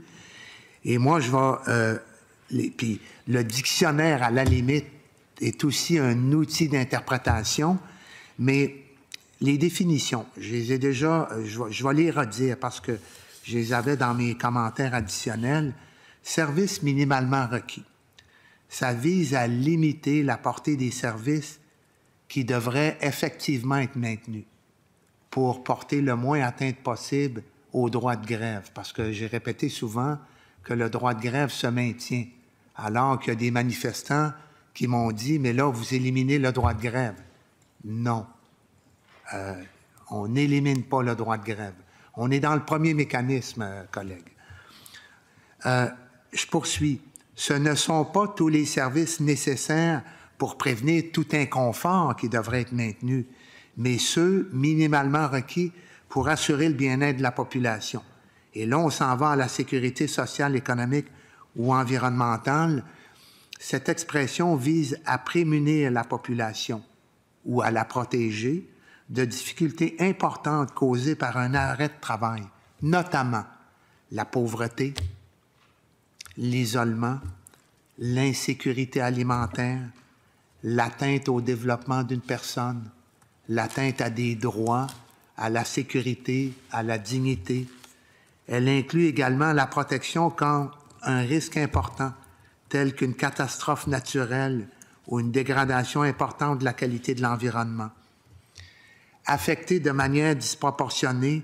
Et moi, je vais... puis le dictionnaire, à la limite, est aussi un outil d'interprétation, mais les définitions, je les ai déjà... Je vais les redire parce que je les avais dans mes commentaires additionnels. Service minimalement requis. Ça vise à limiter la portée des services qui devraient effectivement être maintenus pour porter le moins atteinte possible au droit de grève. Parce que j'ai répété souvent que le droit de grève se maintient, alors qu'il y a des manifestants qui m'ont dit « mais là, vous éliminez le droit de grève ». Non. On n'élimine pas le droit de grève. On est dans le premier mécanisme, collègues. Je poursuis. Ce ne sont pas tous les services nécessaires pour prévenir tout inconfort qui devrait être maintenu, mais ceux minimalement requis pour assurer le bien-être de la population. Et là, on s'en va à la sécurité sociale, économique ou environnementale. Cette expression vise à prémunir la population ou à la protéger de difficultés importantes causées par un arrêt de travail, notamment la pauvreté, l'isolement, l'insécurité alimentaire, l'atteinte au développement d'une personne, l'atteinte à des droits, à la sécurité, à la dignité. Elle inclut également la protection quand un risque important, tel qu'une catastrophe naturelle ou une dégradation importante de la qualité de l'environnement. Affecter de manière disproportionnée,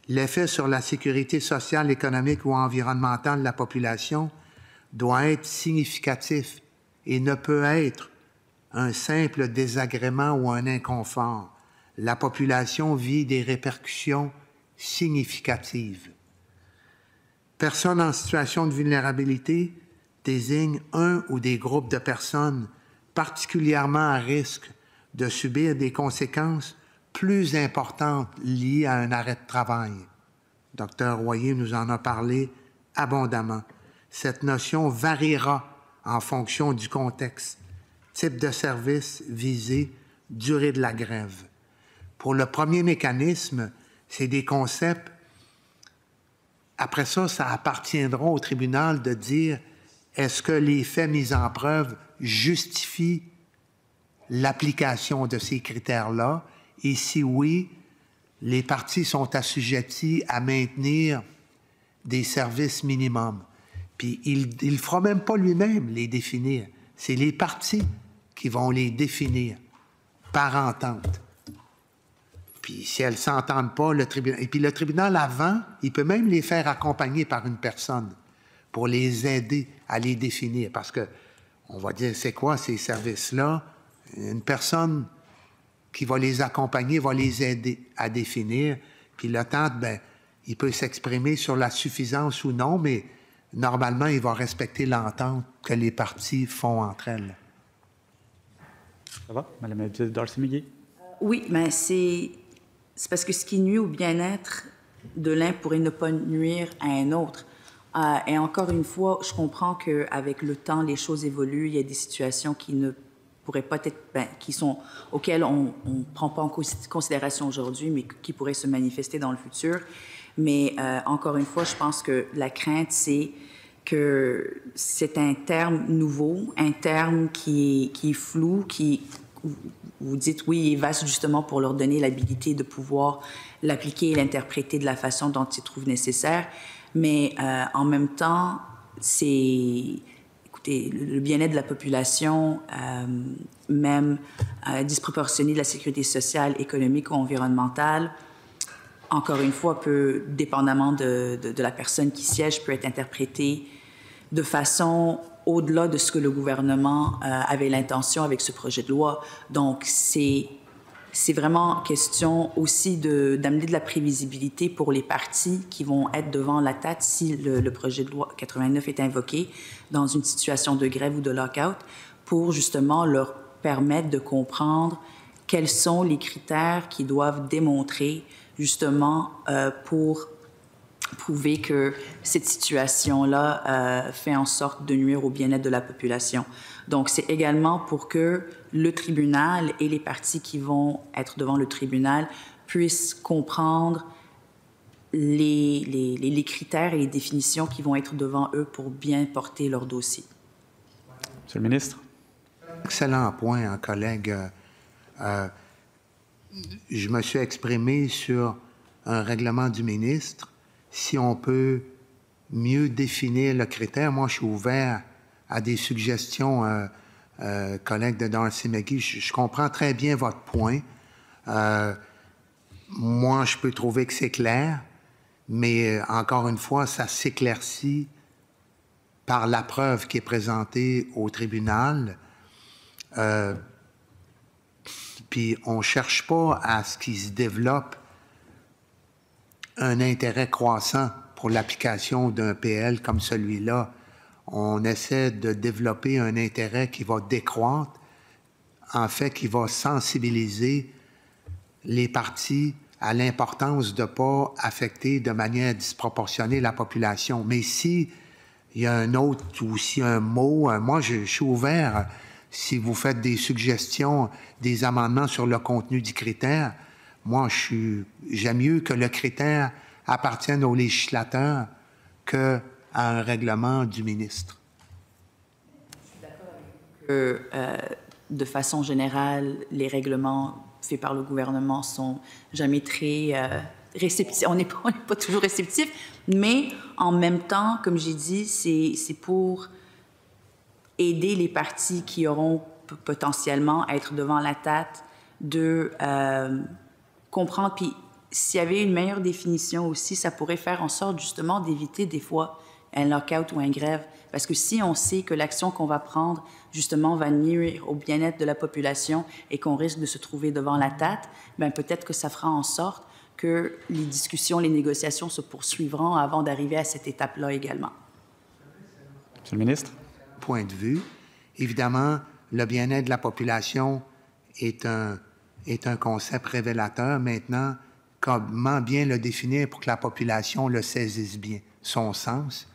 l'effet sur la sécurité sociale, économique ou environnementale de la population doit être significatif et ne peut être un simple désagrément ou un inconfort. La population vit des répercussions significatives. Personnes en situation de vulnérabilité désigne un ou des groupes de personnes particulièrement à risque de subir des conséquences plus importantes liées à un arrêt de travail. Dr. Royer nous en a parlé abondamment. Cette notion variera en fonction du contexte, type de service visé, durée de la grève. Pour le premier mécanisme, c'est des concepts. Après ça, ça appartiendra au tribunal de dire est-ce que les faits mis en preuve justifient l'application de ces critères-là? Et si oui, les parties sont assujetties à maintenir des services minimums. Puis il ne fera même pas lui-même les définir. C'est les parties qui vont les définir par entente. Puis si elles ne s'entendent pas, le tribunal... Et puis le tribunal, avant, il peut même les faire accompagner par une personne pour les aider à les définir. Parce que on va dire, c'est quoi ces services-là? Une personne qui va les accompagner, va les aider à définir. Puis le temps, ben, il peut s'exprimer sur la suffisance ou non, mais normalement, il va respecter l'entente que les parties font entre elles. Ça va? Mme Darcy-McGee? Oui, mais c'est parce que ce qui nuit au bien-être de l'un pourrait ne pas nuire à un autre. Et encore une fois, je comprends qu'avec le temps, les choses évoluent. Il y a des situations qui ne pourraient pas être, auxquelles on ne prend pas en considération aujourd'hui, mais qui pourraient se manifester dans le futur. Mais encore une fois, je pense que la crainte, c'est que c'est un terme nouveau, un terme qui est flou, vous dites oui, il est vaste justement pour leur donner l'habilité de pouvoir l'appliquer et l'interpréter de la façon dont ils trouvent nécessaire. Mais en même temps, écoutez, le bien-être de la population, même disproportionné de la sécurité sociale, économique ou environnementale, encore une fois, peut, dépendamment de la personne qui siège, peut être interprété de façon au-delà de ce que le gouvernement avait l'intention avec ce projet de loi. Donc, c'est vraiment question aussi d'amener de la prévisibilité pour les partis qui vont être devant la tête si le projet de loi 89 est invoqué dans une situation de grève ou de lockout, pour justement leur permettre de comprendre quels sont les critères qu'ils doivent démontrer justement pour prouver que cette situation-là fait en sorte de nuire au bien-être de la population. Donc, c'est également pour que le tribunal et les parties qui vont être devant le tribunal puissent comprendre les critères et les définitions qui vont être devant eux pour bien porter leur dossier. Monsieur le ministre. Excellent point, hein, collègue. Je me suis exprimé sur un règlement du ministre. Si on peut mieux définir le critère, moi, je suis ouvert à des suggestions, collègue de Darcy McGee. Je comprends très bien votre point. Moi, je peux trouver que c'est clair, mais encore une fois, ça s'éclaircit par la preuve qui est présentée au tribunal. Puis on ne cherche pas à ce qu'il se développe un intérêt croissant pour l'application d'un PL comme celui-là. On essaie de développer un intérêt qui va décroître, en fait, qui va sensibiliser les partis à l'importance de ne pas affecter de manière disproportionnée la population. Mais si il y a un autre ou si un mot, moi, je suis ouvert. Si vous faites des suggestions, des amendements sur le contenu du critère, moi, j'aime mieux que le critère appartienne aux législateurs qu'à un règlement du ministre. Je suis d'accord avec vous que, de façon générale, les règlements faits par le gouvernement sont jamais très réceptifs. On n'est pas toujours réceptifs, mais en même temps, comme j'ai dit, c'est pour aider les partis qui auront potentiellement à être devant la tête de comprendre. Puis s'il y avait une meilleure définition aussi, ça pourrait faire en sorte justement d'éviter des fois un lockout ou une grève. Parce que si on sait que l'action qu'on va prendre justement va nuire au bien-être de la population et qu'on risque de se trouver devant la tête, bien peut-être que ça fera en sorte que les discussions, les négociations se poursuivront avant d'arriver à cette étape-là également. Monsieur le ministre. Point de vue. Évidemment, le bien-être de la population est un concept révélateur. Maintenant, comment bien le définir pour que la population le saisisse bien, son sens?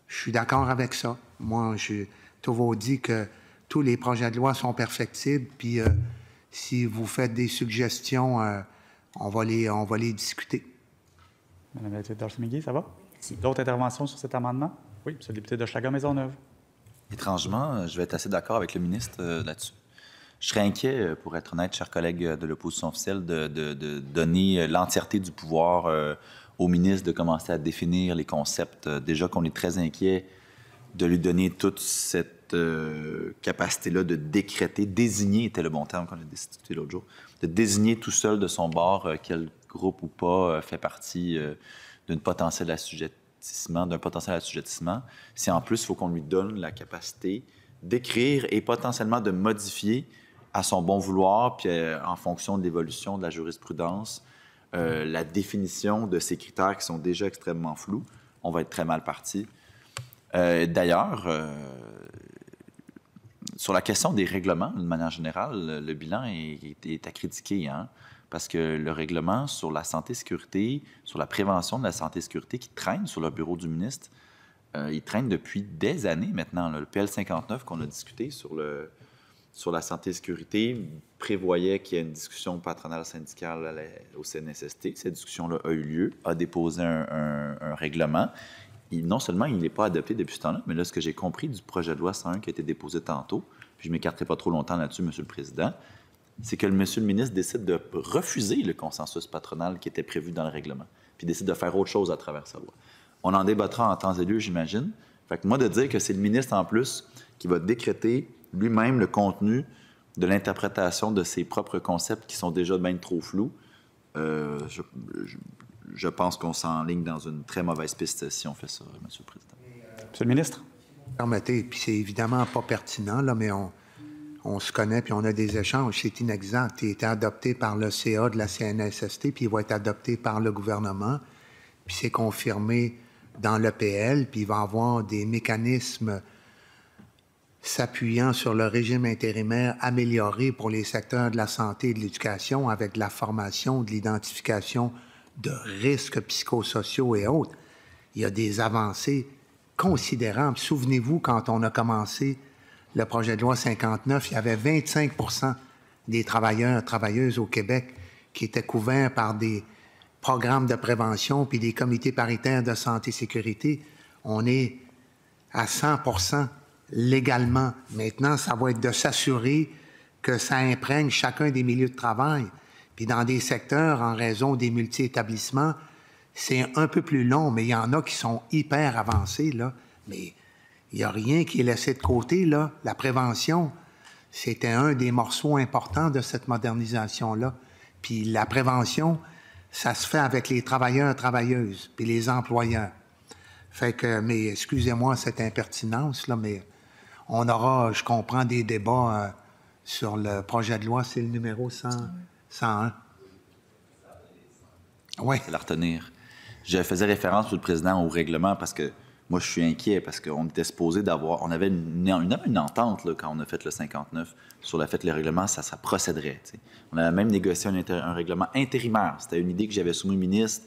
Je suis d'accord avec ça. Moi, je toujours dit que tous les projets de loi sont perfectibles, puis si vous faites des suggestions, on va les discuter. Madame la Darcy McGee, ça va? Merci. D'autres interventions sur cet amendement? Oui, monsieur le député d'Hochelaga-Maisonneuve. Étrangement, je vais être assez d'accord avec le ministre là-dessus. Je serais inquiet, pour être honnête, chers collègues de l'opposition officielle, de donner l'entièreté du pouvoir au ministre de commencer à définir les concepts. Déjà qu'on est très inquiet de lui donner toute cette capacité-là de décréter, désigner était le bon terme qu'on a discuté l'autre jour, de désigner tout seul de son bord quel groupe ou pas fait partie d'un potentiel assujettissement, si en plus il faut qu'on lui donne la capacité d'écrire et potentiellement de modifier à son bon vouloir, puis en fonction de l'évolution de la jurisprudence, la définition de ces critères qui sont déjà extrêmement flous, on va être très mal parti. D'ailleurs, sur la question des règlements, d'une manière générale, le bilan est à critiquer, hein, parce que le règlement sur la santé-sécurité, sur la prévention de la santé-sécurité qui traîne sur le bureau du ministre, il traîne depuis des années maintenant. Là. Le PL 59 qu'on a discuté sur la santé-sécurité prévoyait qu'il y ait une discussion patronale syndicale au CNSST. Cette discussion-là a eu lieu, a déposé un règlement. Non seulement il n'est pas adopté depuis ce temps-là, mais là, ce que j'ai compris du projet de loi 101 qui a été déposé tantôt, puis je ne m'écarterai pas trop longtemps là-dessus, Monsieur le Président, c'est que Monsieur le ministre décide de refuser le consensus patronal qui était prévu dans le règlement, puis décide de faire autre chose à travers sa loi. On en débattra en temps et lieu, j'imagine. Fait que moi, de dire que c'est le ministre, en plus, qui va décréter lui-même le contenu de l'interprétation de ses propres concepts qui sont déjà bien trop flous, je pense qu'on s'enligne dans une très mauvaise piste si on fait ça, M. le Président. Monsieur le ministre. Permettez, puis c'est évidemment pas pertinent, là, mais on se connaît, puis on a des échanges. C'est inexact. Il a été adopté par le CA de la CNSST, puis il va être adopté par le gouvernement, puis c'est confirmé dans l'EPL, puis il va y avoir des mécanismes s'appuyant sur le régime intérimaire amélioré pour les secteurs de la santé et de l'éducation avec de la formation, de l'identification de risques psychosociaux et autres. Il y a des avancées considérables. Souvenez-vous, quand on a commencé le projet de loi 59, il y avait 25 des travailleurs, travailleuses au Québec qui étaient couverts par des programmes de prévention puis des comités paritaires de santé et sécurité. On est à 100 légalement. Maintenant, ça va être de s'assurer que ça imprègne chacun des milieux de travail. Puis dans des secteurs, en raison des multi-établissements, c'est un peu plus long, mais il y en a qui sont hyper avancés, là. Mais il n'y a rien qui est laissé de côté, là. La prévention, c'était un des morceaux importants de cette modernisation-là. Puis la prévention, ça se fait avec les travailleurs, travailleuses, puis les employeurs. Fait que, mais excusez-moi cette impertinence, là, mais on aura, je comprends, des débats sur le projet de loi, c'est le numéro 101. Oui. C'est la retenir. Je faisais référence, M. le Président, au règlement parce que moi, je suis inquiet parce qu'on était supposé d'avoir... On avait une entente là, quand on a fait le 59 sur le fait que le règlement, ça procéderait. T'sais. On avait même négocié un règlement intérimaire. C'était une idée que j'avais soumise au ministre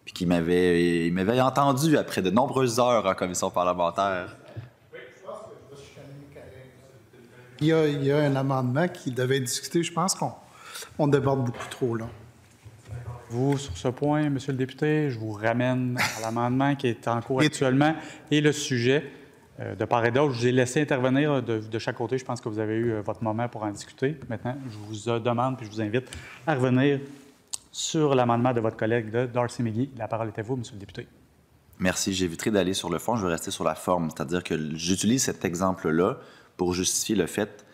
puis qu'il m'avait entendu après de nombreuses heures en commission parlementaire. Il y a un amendement qui devait être discuté. Je pense qu'on déborde beaucoup trop, là. Vous, sur ce point, Monsieur le député, je vous ramène à l'amendement qui est en cours actuellement et le sujet. De part et d'autre, je vous ai laissé intervenir de chaque côté. Je pense que vous avez eu votre moment pour en discuter. Maintenant, je vous demande puis je vous invite à revenir sur l'amendement de votre collègue de Darcy McGee. La parole est à vous, Monsieur le député. Merci. J'éviterai d'aller sur le fond. Je vais rester sur la forme. C'est-à-dire que j'utilise cet exemple-là pour justifier le fait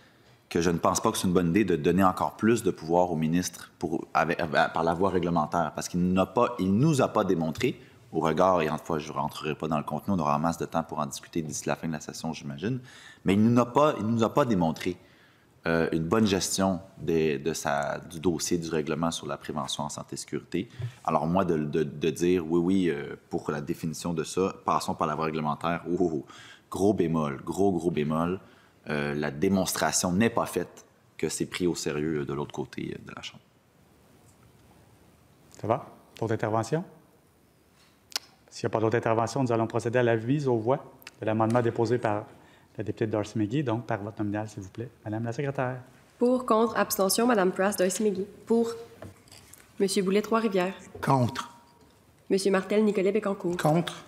que je ne pense pas que c'est une bonne idée de donner encore plus de pouvoir au ministre par la voie réglementaire, parce qu'il nous a pas démontré, au regard, et en fois, je ne rentrerai pas dans le contenu, on aura en masse de temps pour en discuter d'ici la fin de la session, j'imagine, mais il ne nous a pas démontré une bonne gestion du dossier du règlement sur la prévention en santé et sécurité. Alors moi, de dire, oui, pour la définition de ça, passons par la voie réglementaire, gros bémol, gros bémol. La démonstration n'est pas faite que c'est pris au sérieux de l'autre côté de la Chambre. Ça va? D'autres interventions? S'il n'y a pas d'autres interventions, nous allons procéder à la mise aux voix de l'amendement déposé par la députée Darcy McGee. Donc, par vote nominal, s'il vous plaît. Madame la secrétaire. Pour, contre, abstention, Mme Prass, Darcy McGee. Pour. M. Boulet, Trois-Rivières. Contre. M. Martel, Nicolet, Bécancour. Contre.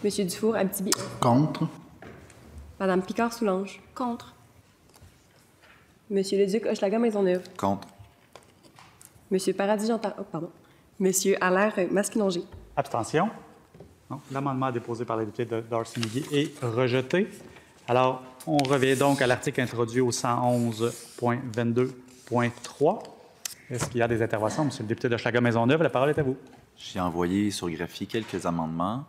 M. Dufour, Abitibi. Contre. Mme Picard-Soulanges. Contre. M. Leduc, Hochelaga, Maisonneuve. Contre. M. Paradis-Jean-Talon. Oh, pardon. M. Allaire, Masquinongé. Abstention. Donc, l'amendement déposé par la députée de Darcy McGee est rejeté. Alors, on revient donc à l'article introduit au 111.22.3. Est-ce qu'il y a des interventions? Monsieur le député de Hochelaga, Maisonneuve, la parole est à vous. J'ai envoyé sur Graphi quelques amendements.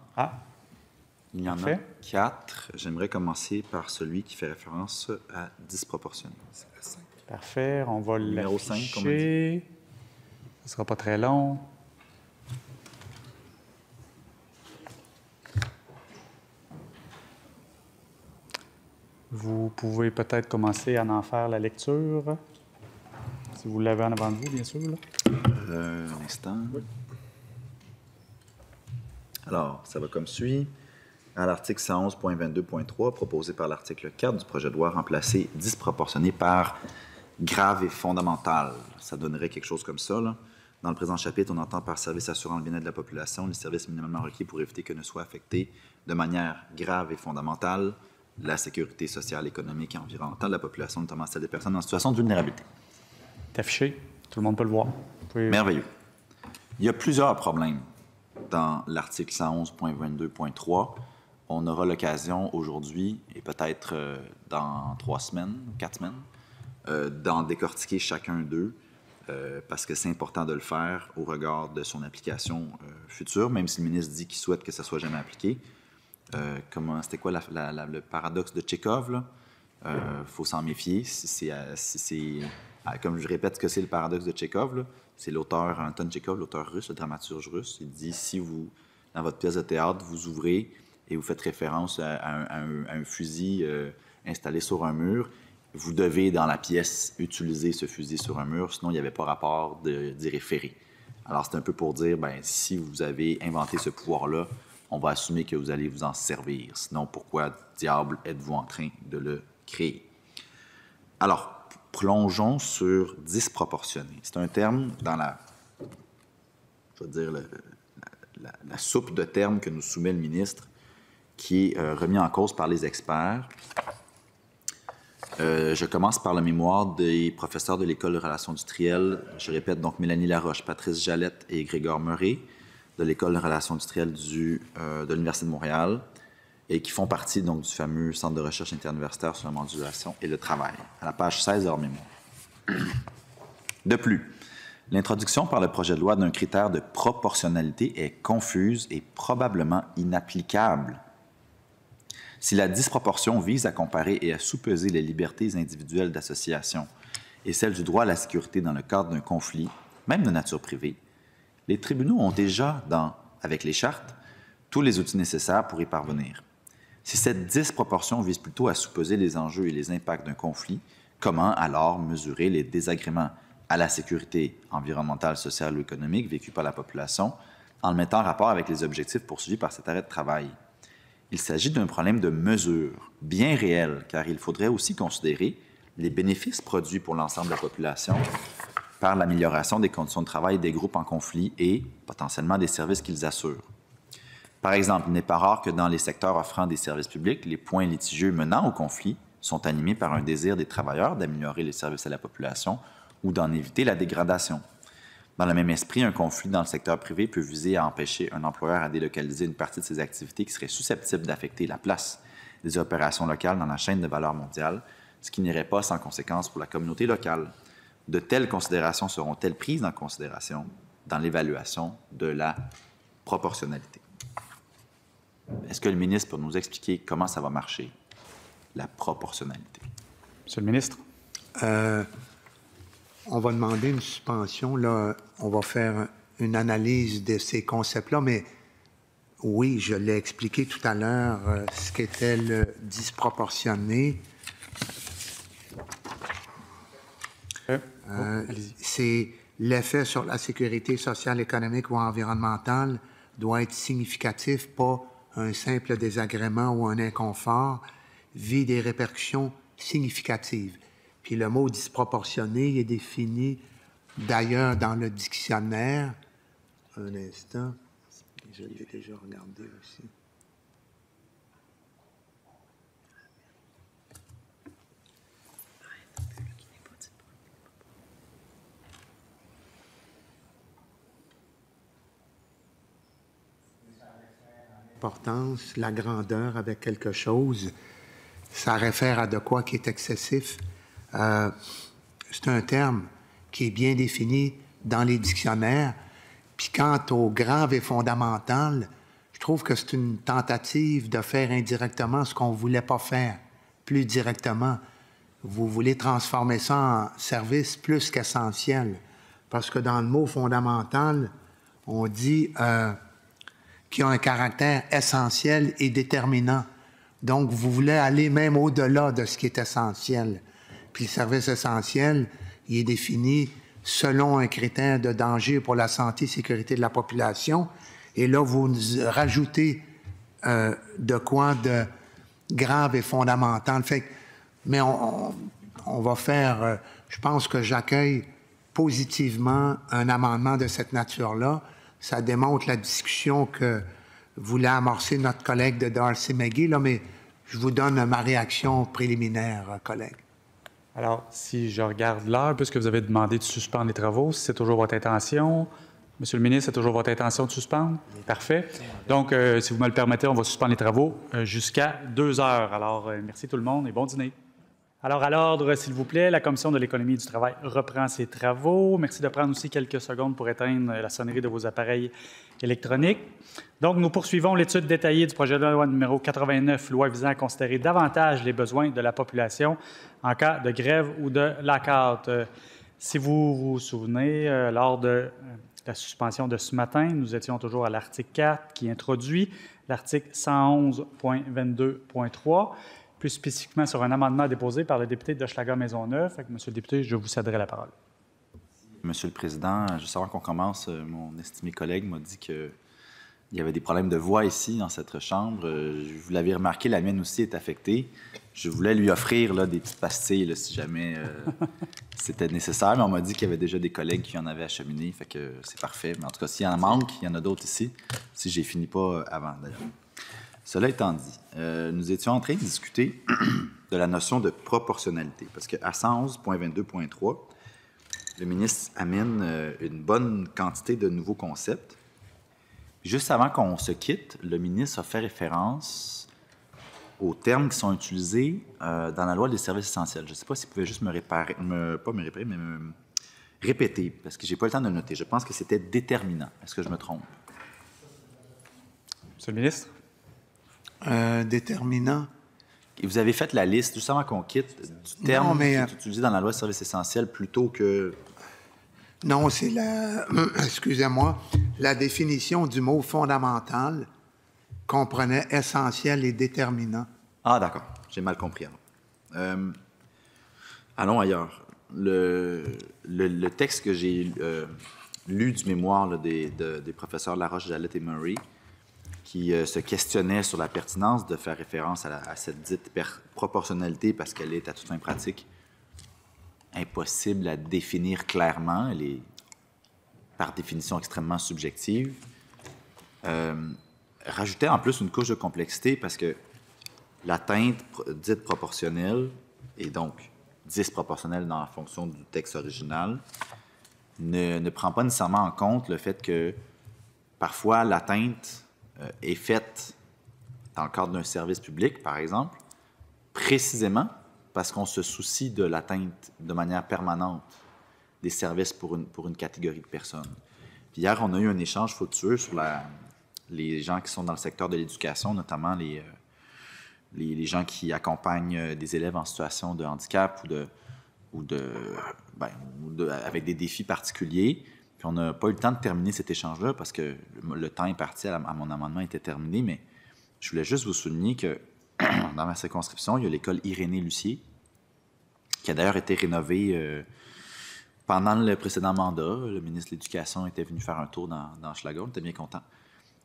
Il y en a 4. J'aimerais commencer par celui qui fait référence à disproportionné. Parfait. On va Numéro 5, comme on l'afficher. Ce ne sera pas très long. Vous pouvez peut-être commencer à en faire la lecture, si vous l'avez en avant de vous, bien sûr. Là. Un instant. Oui. Alors, ça va comme suit. À l'article 111.22.3, proposé par l'article 4 du projet de loi, remplacer disproportionné par grave et fondamental. Ça donnerait quelque chose comme ça, là. Dans le présent chapitre, on entend par service assurant le bien-être de la population les services minimalement requis pour éviter que ne soit affectée de manière grave et fondamentale la sécurité sociale, économique et environnementale de la population, notamment celle des personnes en situation de vulnérabilité. C'est affiché. Tout le monde peut le voir. Merveilleux. Il y a plusieurs problèmes dans l'article 111.22.3. On aura l'occasion aujourd'hui, et peut-être dans 3 semaines, 4 semaines, d'en décortiquer chacun d'eux. parce que c'est important de le faire au regard de son application future, même si le ministre dit qu'il souhaite que ça ne soit jamais appliqué. C'était quoi le paradoxe de Tchekhov? Il faut s'en méfier. Comme je répète ce que c'est le paradoxe de Tchekhov, c'est l'auteur Anton Tchekhov, l'auteur russe, le dramaturge russe. Il dit, si vous, dans votre pièce de théâtre, vous ouvrez et vous faites référence à un fusil installé sur un mur, vous devez, dans la pièce, utiliser ce fusil sur un mur, sinon il n'y avait pas rapport d'y référer. Alors, c'est un peu pour dire, si vous avez inventé ce pouvoir-là, on va assumer que vous allez vous en servir. Sinon, pourquoi diable êtes-vous en train de le créer? Alors, plongeons sur disproportionné. C'est un terme dans la soupe de termes que nous soumet le ministre, qui est remis en cause par les experts. Je commence par la mémoire des professeurs de l'École de relations industrielles. Je répète, donc Mélanie Laroche, Patrice Jalette et Grégor Murray, de l'École de relations industrielles de l'Université de Montréal, et qui font partie donc du fameux Centre de recherche interuniversitaire sur la modulation et le travail, à la page 16 de leur mémoire. De plus, l'introduction par le projet de loi d'un critère de proportionnalité est confuse et probablement inapplicable. Si la disproportion vise à comparer et à sous-peser les libertés individuelles d'association et celles du droit à la sécurité dans le cadre d'un conflit, même de nature privée, les tribunaux ont déjà, avec les chartes, tous les outils nécessaires pour y parvenir. Si cette disproportion vise plutôt à sous-peser les enjeux et les impacts d'un conflit, comment alors mesurer les désagréments à la sécurité environnementale, sociale ou économique vécue par la population en le mettant en rapport avec les objectifs poursuivis par cet arrêt de travail? Il s'agit d'un problème de mesure, bien réel, car il faudrait aussi considérer les bénéfices produits pour l'ensemble de la population par l'amélioration des conditions de travail des groupes en conflit et, potentiellement, des services qu'ils assurent. Par exemple, il n'est pas rare que dans les secteurs offrant des services publics, les points litigieux menant au conflit sont animés par un désir des travailleurs d'améliorer les services à la population ou d'en éviter la dégradation. Dans le même esprit, un conflit dans le secteur privé peut viser à empêcher un employeur à délocaliser une partie de ses activités qui seraient susceptibles d'affecter la place des opérations locales dans la chaîne de valeur mondiale, ce qui n'irait pas sans conséquence pour la communauté locale. De telles considérations seront-elles prises en considération dans l'évaluation de la proportionnalité? Est-ce que le ministre peut nous expliquer comment ça va marcher, la proportionnalité? Monsieur le ministre. On va demander une suspension. Là, on va faire une analyse de ces concepts-là, mais oui, je l'ai expliqué tout à l'heure, ce qu'était le disproportionné. C'est l'effet sur la sécurité sociale, économique ou environnementale doit être significatif, pas un simple désagrément ou un inconfort, vit des répercussions significatives. Puis le mot disproportionné est défini d'ailleurs dans le dictionnaire. Un instant, je l'ai déjà regardé aussi. L'importance, la grandeur avec quelque chose, ça réfère à de quoi qui est excessif. C'est un terme qui est bien défini dans les dictionnaires. Puis quant au grave et fondamental, je trouve que c'est une tentative de faire indirectement ce qu'on ne voulait pas faire, plus directement. Vous voulez transformer ça en service plus qu'essentiel. Parce que dans le mot fondamental, on dit qui a un caractère essentiel et déterminant. Donc, vous voulez aller même au-delà de ce qui est essentiel. Puis le service essentiel, il est défini selon un critère de danger pour la santé et sécurité de la population. Et là, vous rajoutez de quoi de grave et fondamental. Fait que, mais on va faire... je pense que j'accueille positivement un amendement de cette nature-là. Ça démontre la discussion que voulait amorcer notre collègue de Darcy McGee, là, mais je vous donne ma réaction préliminaire, collègue. Alors, si je regarde l'heure, puisque vous avez demandé de suspendre les travaux, si c'est toujours votre intention, Monsieur le ministre, c'est toujours votre intention de suspendre? Parfait. Donc, si vous me le permettez, on va suspendre les travaux jusqu'à 2 heures. Alors, merci tout le monde et bon dîner. Alors, à l'ordre, s'il vous plaît, la Commission de l'économie et du travail reprend ses travaux. Merci de prendre aussi quelques secondes pour éteindre la sonnerie de vos appareils électroniques. Donc, nous poursuivons l'étude détaillée du projet de loi numéro 89, loi visant à considérer davantage les besoins de la population en cas de grève ou de lockout. Si vous vous souvenez, lors de la suspension de ce matin, nous étions toujours à l'article 4 qui introduit l'article 111.22.3, plus spécifiquement sur un amendement déposé par le député d'Hochelaga-Maisonneuve. Monsieur le député, je vous céderai la parole. Monsieur le Président, juste avant qu'on commence, mon estimé collègue m'a dit qu'il y avait des problèmes de voix ici, dans cette chambre. Vous l'avez remarqué, la mienne aussi est affectée. Je voulais lui offrir là, des petites pastilles là, si jamais c'était nécessaire, mais on m'a dit qu'il y avait déjà des collègues qui en avaient acheminé, fait que c'est parfait. Mais en tout cas, s'il y en manque, il y en a d'autres ici, si je n'ai fini pas avant d'ailleurs. Cela étant dit, nous étions en train de discuter de la notion de proportionnalité, parce qu'à 111.22.3, le ministre amène une bonne quantité de nouveaux concepts. Juste avant qu'on se quitte, le ministre a fait référence aux termes qui sont utilisés dans la loi des services essentiels. Je ne sais pas si vous pouvez juste me répéter, parce que je n'ai pas le temps de le noter. Je pense que c'était déterminant. Est-ce que je me trompe? Monsieur le ministre? Déterminant. Et vous avez fait la liste, juste avant qu'on quitte, du terme qui est utilisé dans la loi des services essentiels plutôt que... Non, c'est la... Excusez-moi. La définition du mot fondamental comprenait essentiel et déterminant. Ah, d'accord. J'ai mal compris. Allons ailleurs. Le texte que j'ai lu du mémoire là, des professeurs Laroche, Jalette et Murray, qui se questionnait sur la pertinence de faire référence à cette dite proportionnalité parce qu'elle est, à toute fin pratique, impossible à définir clairement. Elle est, par définition, extrêmement subjective. Rajoutait en plus une couche de complexité parce que l'atteinte dite proportionnelle, et donc disproportionnelle dans la fonction du texte original, ne prend pas nécessairement en compte le fait que parfois l'atteinte est faite dans le cadre d'un service public, par exemple, précisément parce qu'on se soucie de l'atteinte de manière permanente des services pour une catégorie de personnes. Puis hier, on a eu un échange fructueux sur les gens qui sont dans le secteur de l'éducation, notamment les gens qui accompagnent des élèves en situation de handicap ou avec des défis particuliers. Puis on n'a pas eu le temps de terminer cet échange-là parce que le temps imparti à mon amendement était terminé, mais je voulais juste vous souligner que dans ma circonscription, il y a l'école Irénée-Lucier, qui a d'ailleurs été rénovée pendant le précédent mandat. Le ministre de l'Éducation était venu faire un tour dans Hochelaga, on était bien content.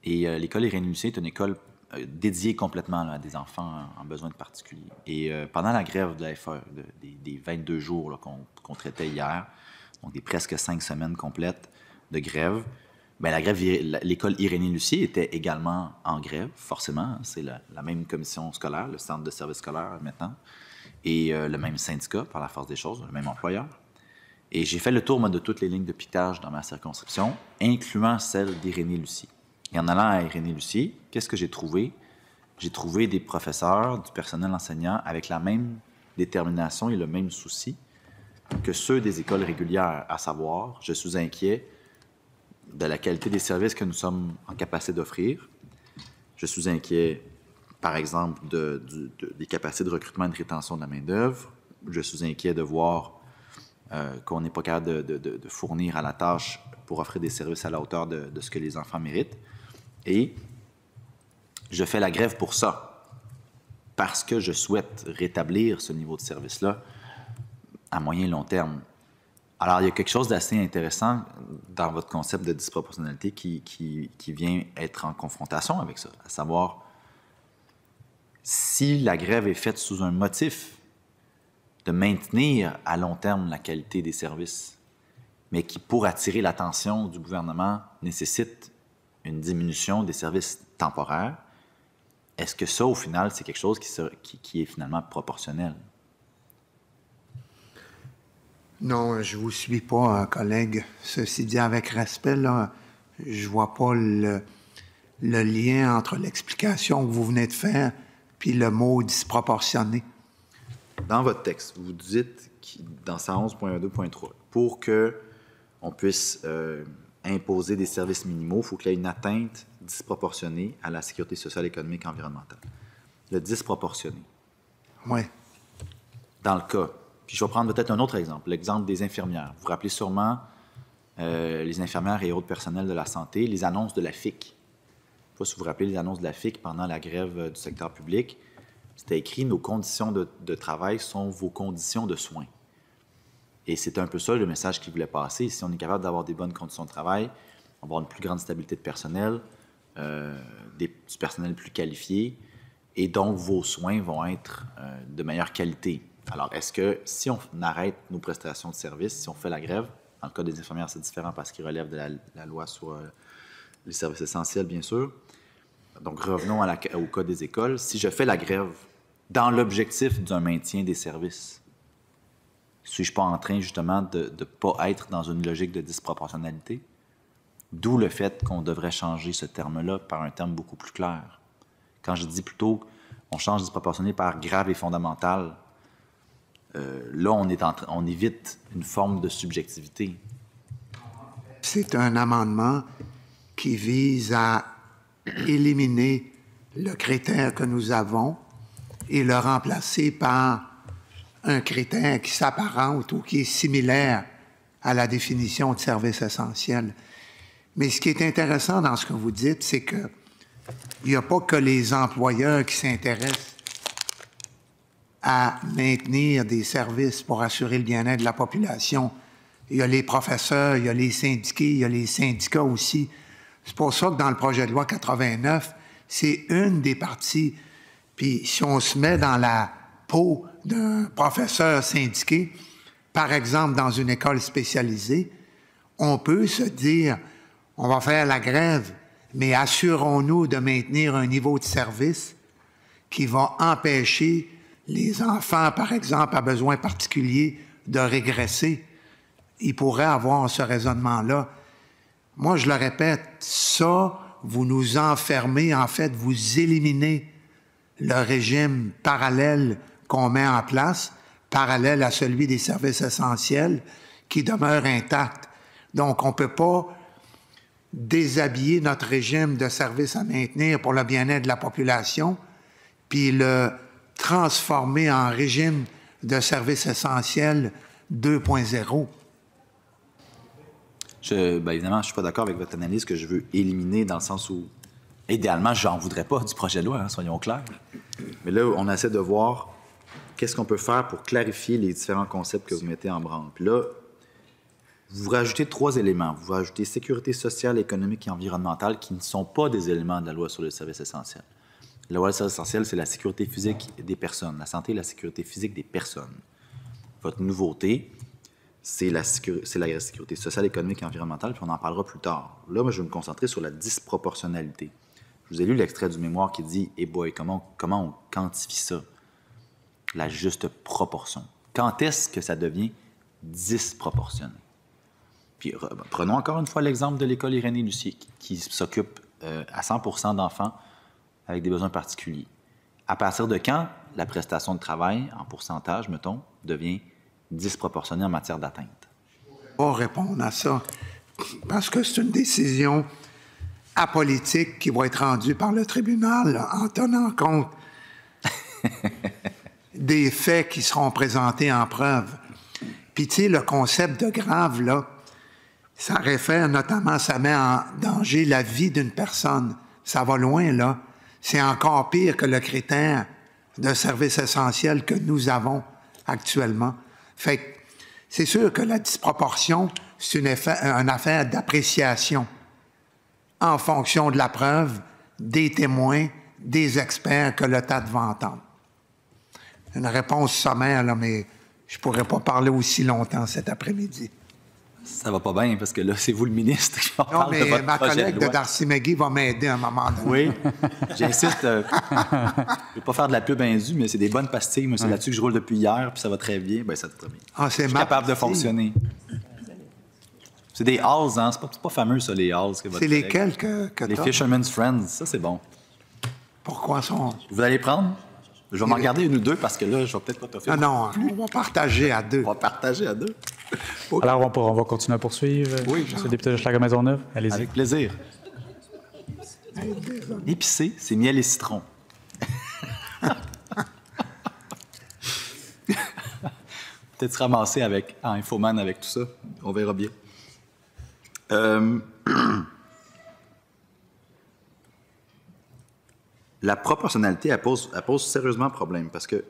Et l'école Irénée-Lucier est une école dédiée complètement là, à des enfants en besoin de particulier. Et pendant la grève de la FAE, des 22 jours là, qu'on traitait hier, donc des presque 5 semaines complètes de grève, bien, l'école Irénée-Lucier était également en grève, forcément. C'est la même commission scolaire, le centre de service scolaire maintenant, et le même syndicat, par la force des choses, le même employeur. Et j'ai fait le tour, moi, de toutes les lignes de piquetage dans ma circonscription, incluant celle d'Irénée-Lucier. Et en allant à Irénée-Lucier, qu'est-ce que j'ai trouvé? J'ai trouvé des professeurs, du personnel enseignant avec la même détermination et le même souci que ceux des écoles régulières, à savoir, je suis inquiet de la qualité des services que nous sommes en capacité d'offrir. Je suis inquiet, par exemple, des capacités de recrutement et de rétention de la main-d'œuvre. Je suis inquiet de voir qu'on n'est pas capable de fournir à la tâche pour offrir des services à la hauteur de ce que les enfants méritent. Et je fais la grève pour ça, parce que je souhaite rétablir ce niveau de service-là à moyen et long terme. Alors, il y a quelque chose d'assez intéressant dans votre concept de disproportionnalité qui vient être en confrontation avec ça, à savoir, si la grève est faite sous un motif de maintenir à long terme la qualité des services, mais qui, pour attirer l'attention du gouvernement, nécessite une diminution des services temporaires, est-ce que ça, au final, c'est quelque chose qui est finalement proportionnel? Non, je vous suis pas, collègue. Ceci dit, avec respect, là, je vois pas le lien entre l'explication que vous venez de faire puis le mot disproportionné. dans votre texte, vous dites, dans 111.2.3, pour qu'on puisse imposer des services minimaux, il faut qu'il y ait une atteinte disproportionnée à la sécurité sociale, économique et environnementale. Le disproportionné. Oui. Dans le cas, puis je vais prendre peut-être un autre exemple, l'exemple des infirmières. Vous vous rappelez sûrement les infirmières et autres personnels de la santé, les annonces de la FIC. Je ne sais pas si vous vous rappelez les annonces de la FIC pendant la grève du secteur public. C'était écrit « Nos conditions de travail sont vos conditions de soins ». Et c'est un peu ça le message qu'ils voulaient passer. Si on est capable d'avoir des bonnes conditions de travail, avoir une plus grande stabilité de personnel, du personnel plus qualifié, et donc vos soins vont être de meilleure qualité. Alors, est-ce que si on arrête nos prestations de services, si on fait la grève, dans le cas des infirmières, c'est différent parce qu'ils relèvent de la loi sur les services essentiels, bien sûr. Donc, revenons au cas des écoles. Si je fais la grève dans l'objectif d'un maintien des services, suis-je pas en train, justement, de ne pas être dans une logique de disproportionnalité? D'où le fait qu'on devrait changer ce terme-là par un terme beaucoup plus clair. Quand je dis plutôt on change disproportionné par grave et fondamental, là, on évite une forme de subjectivité. C'est un amendement qui vise à éliminer le critère que nous avons et le remplacer par un critère qui s'apparente ou qui est similaire à la définition de service essentiel. Mais ce qui est intéressant dans ce que vous dites, c'est qu'il n'y a pas que les employeurs qui s'intéressent à maintenir des services pour assurer le bien-être de la population. Il y a les professeurs, il y a les syndiqués, il y a les syndicats aussi. C'est pour ça que dans le projet de loi 89, c'est une des parties. Puis si on se met dans la peau d'un professeur syndiqué, par exemple dans une école spécialisée, on peut se dire, on va faire la grève, mais assurons-nous de maintenir un niveau de service qui va empêcher les enfants, par exemple, à besoins particuliers, de régresser. Ils pourraient avoir ce raisonnement-là. Moi, je le répète, ça, vous nous enfermez, en fait, vous éliminez le régime parallèle qu'on met en place, parallèle à celui des services essentiels, qui demeure intact. Donc, on ne peut pas déshabiller notre régime de services à maintenir pour le bien-être de la population, puis le transformer en régime de services essentiels 2.0. Évidemment, je ne suis pas d'accord avec votre analyse que je veux éliminer dans le sens où, idéalement, je n'en voudrais pas du projet de loi, hein, soyons clairs. Mais là, on essaie de voir qu'est-ce qu'on peut faire pour clarifier les différents concepts que vous mettez en branle. Puis là, vous rajoutez 3 éléments. Vous rajoutez sécurité sociale, économique et environnementale qui ne sont pas des éléments de la loi sur les services essentiels. La loi sur les services essentiels, c'est la sécurité physique des personnes. La santé et la sécurité physique des personnes. Votre nouveauté, c'est la sécurité sociale, économique et environnementale, puis on en parlera plus tard. Là, moi, je vais me concentrer sur la disproportionnalité. Je vous ai lu l'extrait du mémoire qui dit « Eh boy, comment on quantifie ça? » La juste proportion. Quand est-ce que ça devient disproportionné? Puis prenons encore une fois l'exemple de l'école Irénée Lucier qui s'occupe à 100% d'enfants avec des besoins particuliers. À partir de quand la prestation de travail, en pourcentage, mettons, devient disproportionnée en matière d'atteinte? Je ne peux pas répondre à ça parce que c'est une décision apolitique qui va être rendue par le tribunal en tenant compte des faits qui seront présentés en preuve. Puis, tu sais, le concept de grave, là, ça réfère notamment, ça met en danger la vie d'une personne. Ça va loin, là. C'est encore pire que le critère de service essentiel que nous avons actuellement. Fait que c'est sûr que la disproportion, c'est une affaire d'appréciation en fonction de la preuve, des témoins, des experts que le TAD va entendre. Une réponse sommaire, là, mais je ne pourrais pas parler aussi longtemps cet après-midi. Ça va pas bien, parce que là, c'est vous le ministre qui parle de votre projet de loi. Ma collègue de Darcy-McGee va m'aider à un moment donné. Oui, j'insiste. Je ne vais pas faire de la pub indue, mais c'est des bonnes pastilles. Moi, c'est là-dessus que je roule depuis hier, puis ça va très bien. Bien, ça va très bien. Ah, c'est je suis capable de fonctionner. C'est des Halls, hein? C'est pas fameux, ça, les Halls. C'est lesquels que les Fisherman's Friends, ça, c'est bon. Pourquoi sont... Vous allez prendre? Je vais m'en regarder une ou deux parce que là, je vais peut-être pas t'offrir. Ah non, on va partager à deux. On va partager à deux. Alors, on va continuer à poursuivre. Oui, Monsieur le député de Hochelaga-Maisonneuve, allez-y. Avec plaisir. Épicé, c'est miel et citron. Peut-être se ramasser en infoman avec tout ça. On verra bien. La proportionnalité, elle pose sérieusement problème parce que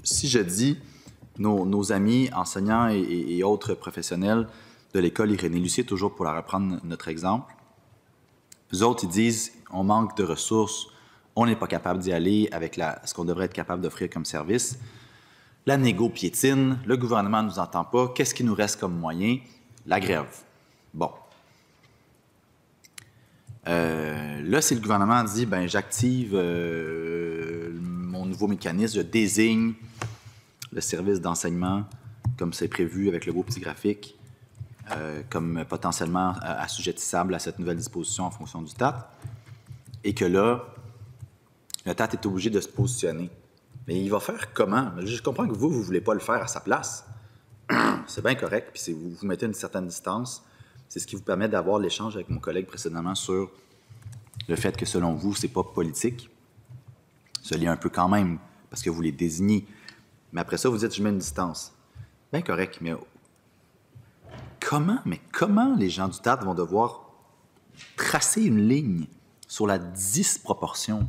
si je dis nos amis enseignants et autres professionnels de l'école Irénée-Lucier, toujours pour la reprendre notre exemple, eux autres, ils disent on manque de ressources, on n'est pas capable d'y aller avec ce qu'on devrait être capable d'offrir comme service. La négo piétine, le gouvernement ne nous entend pas, qu'est-ce qui nous reste comme moyen? La grève. Bon. Là, si le gouvernement dit, ben j'active mon nouveau mécanisme, je désigne le service d'enseignement, comme c'est prévu avec le beau petit graphique, comme potentiellement assujettissable à cette nouvelle disposition en fonction du TAT, et que là, le TAT est obligé de se positionner. Mais il va faire comment? Je comprends que vous ne voulez pas le faire à sa place. C'est bien correct, puis vous vous mettez une certaine distance. C'est ce qui vous permet d'avoir l'échange avec mon collègue précédemment sur le fait que, selon vous, c'est pas politique. Ça l'est un peu quand même, parce que vous les désignez. Mais après ça, vous dites, je mets une distance. Bien correct, mais comment les gens du TAT vont devoir tracer une ligne sur la disproportion?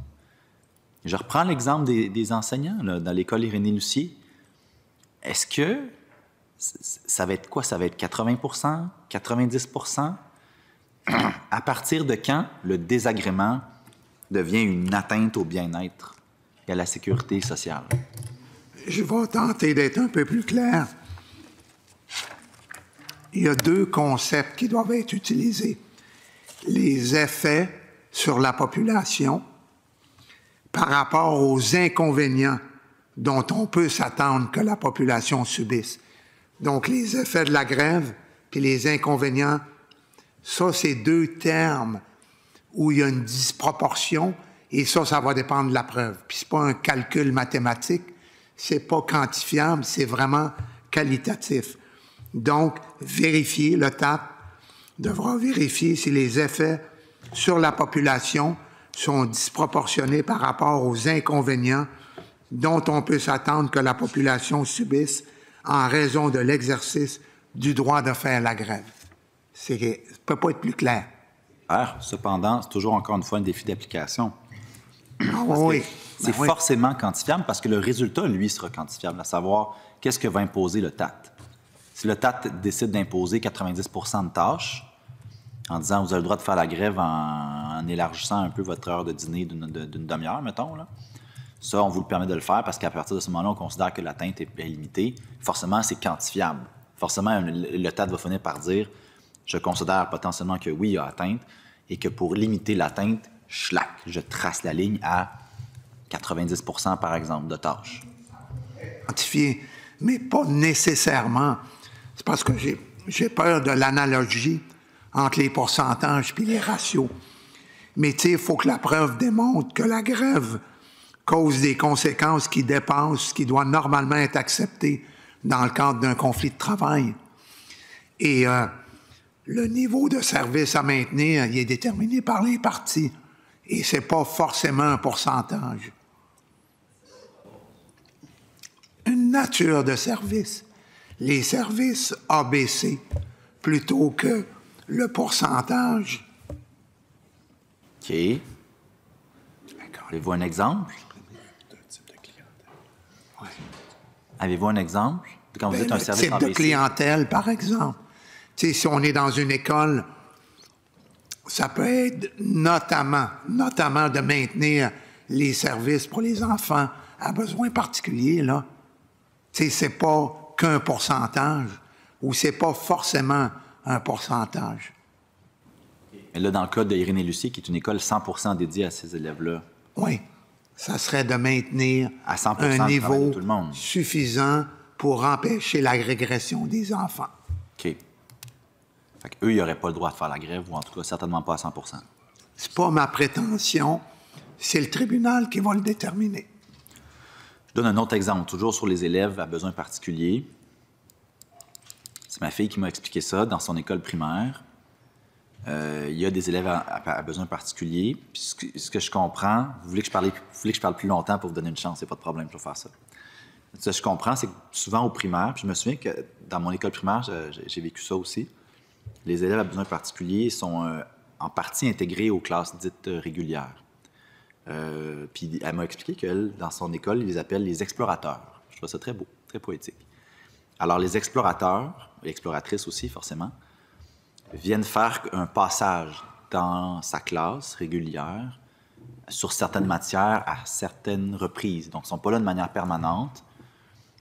Je reprends l'exemple des enseignants là, dans l'école Irénée-Lucier. Est-ce que ça va être quoi? Ça va être 80 90 À partir de quand le désagrément devient une atteinte au bien-être et à la sécurité sociale? Je vais tenter d'être un peu plus clair. Il y a deux concepts qui doivent être utilisés. Les effets sur la population par rapport aux inconvénients dont on peut s'attendre que la population subisse. Donc, les effets de la grève et les inconvénients, ça, c'est deux termes où il y a une disproportion et ça va dépendre de la preuve. Puis, c'est pas un calcul mathématique, c'est pas quantifiable, c'est vraiment qualitatif. Donc, le TAT devra vérifier si les effets sur la population sont disproportionnés par rapport aux inconvénients dont on peut s'attendre que la population subisse en raison de l'exercice du droit de faire la grève. Ça ne peut pas être plus clair. Cependant, c'est toujours encore une fois un défi d'application. Oui. C'est forcément quantifiable parce que le résultat, lui, sera quantifiable, à savoir qu'est-ce que va imposer le TAT. Si le TAT décide d'imposer 90 de tâches, en disant vous avez le droit de faire la grève en élargissant un peu votre heure de dîner d'une demi-heure, mettons, là. Ça, on vous le permet de le faire parce qu'à partir de ce moment-là, on considère que l'atteinte est limitée. Forcément, c'est quantifiable. Forcément, le TAT va finir par dire je considère potentiellement que oui, il y a atteinte et que pour limiter l'atteinte, je trace la ligne à 90 par exemple, de tâches. Quantifié, mais pas nécessairement. C'est parce que j'ai peur de l'analogie entre les pourcentages et les ratios. Mais tu sais, il faut que la preuve démontre que la grève cause des conséquences qui dépassent ce qui doit normalement être accepté dans le cadre d'un conflit de travail. Et le niveau de service à maintenir, il est déterminé par les parties. Et c'est pas forcément un pourcentage. Une nature de service. Les services ABC, plutôt que le pourcentage. OK. Avez-vous un exemple? Oui. Avez-vous un exemple? Quand vous dites un service type ABC? de clientèle, par exemple. Tu sais, si on est dans une école, ça peut être notamment de maintenir les services pour les enfants à besoins particuliers, là. Tu sais, c'est pas qu'un pourcentage ou c'est pas forcément un pourcentage. Et là, dans le cas de Irénée-Lucier, qui est une école 100% dédiée à ces élèves-là. Oui. Ça serait de maintenir à 100% un niveau tout le monde. suffisant pour empêcher la régression des enfants. OK. Fait qu'eux, ils n'auraient pas le droit de faire la grève, ou en tout cas, certainement pas à 100%. C'est pas ma prétention, C'est le tribunal qui va le déterminer. Je donne un autre exemple, toujours sur les élèves à besoins particuliers. C'est ma fille qui m'a expliqué ça dans son école primaire. Il y a des élèves à besoins particuliers. Puis ce que je comprends, vous voulez que je parle plus longtemps pour vous donner une chance, c'est pas de problème, je vais faire ça. Ce que je comprends, c'est que souvent au primaire, puis je me souviens que dans mon école primaire, j'ai vécu ça aussi, les élèves à besoins particuliers sont en partie intégrés aux classes dites régulières. Puis elle m'a expliqué qu'elle, dans son école, ils les appellent les explorateurs. Je trouve ça très beau, très poétique. Alors les explorateurs, et exploratrices aussi forcément, viennent faire un passage dans sa classe régulière sur certaines matières à certaines reprises. Donc, ils ne sont pas là de manière permanente,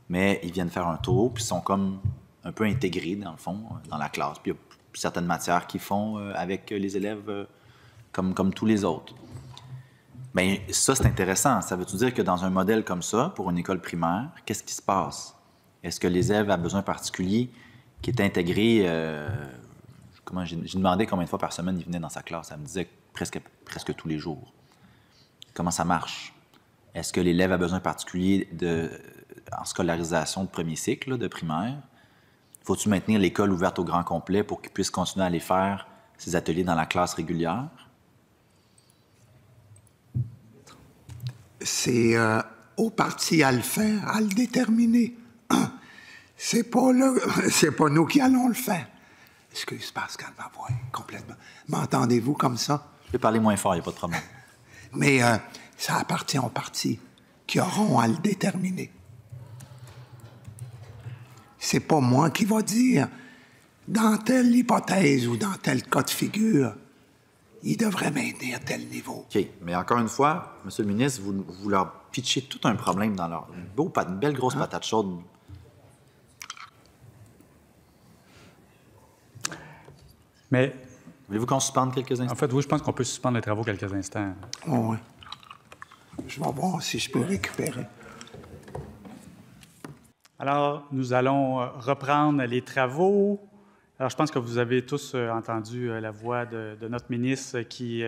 mais ils viennent faire un tour, puis ils sont comme un peu intégrés, dans le fond, dans la classe. Puis il y a certaines matières qu'ils font avec les élèves comme tous les autres. Bien, ça, c'est intéressant. Ça veut-tu dire que dans un modèle comme ça, pour une école primaire, qu'est-ce qui se passe? Est-ce que les élèves à besoins particuliers qui étaient intégrés... j'ai demandé combien de fois par semaine ils venaient dans sa classe. Elle me disait presque tous les jours. Comment ça marche? Est-ce que l'élève a besoin particulier en scolarisation de premier cycle, là, de primaire? Faut-il maintenir l'école ouverte au grand complet pour qu'il puisse continuer à aller faire ses ateliers dans la classe régulière? C'est au parti à le faire, à le déterminer. C'est pas nous qui allons le faire. Excuse Pascal, ma voix est complètement... M'entendez-vous comme ça? Je vais parler moins fort, il n'y a pas de problème. Mais ça appartient aux partis qui auront à le déterminer. C'est pas moi qui va dire, dans telle hypothèse ou dans tel cas de figure, il devrait maintenir tel niveau. OK. Mais encore une fois, M. le ministre, vous leur pitchez tout un problème dans leur... Une belle grosse patate chaude. Mais... Voulez-vous qu'on suspende quelques instants? En fait, oui, je pense qu'on peut suspendre les travaux quelques instants. Oh, oui. Je vais voir si je peux récupérer. Alors, nous allons reprendre les travaux. Alors, je pense que vous avez tous entendu la voix de notre ministre qui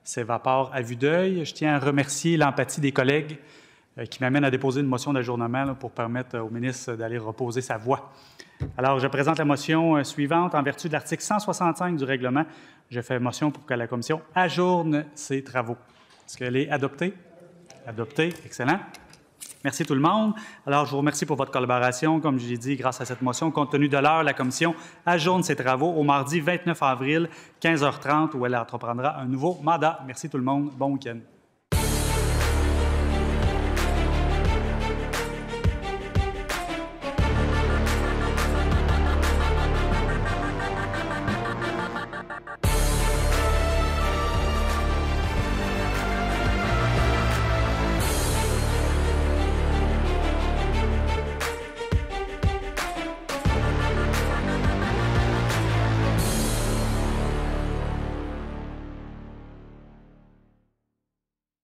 s'évapore à vue d'œil. Je tiens à remercier l'empathie des collègues qui m'amènent à déposer une motion d'adjournement pour permettre au ministre d'aller reposer sa voix. Alors, je présente la motion suivante. En vertu de l'article 165 du règlement, je fais motion pour que la commission ajourne ses travaux. Est-ce qu'elle est adoptée? Adoptée. Excellent. Merci tout le monde. Alors, je vous remercie pour votre collaboration. Comme je l'ai dit, grâce à cette motion, compte tenu de l'heure, la commission ajourne ses travaux au mardi 29 avril, 15h30, où elle entreprendra un nouveau mandat. Merci tout le monde. Bon week-end.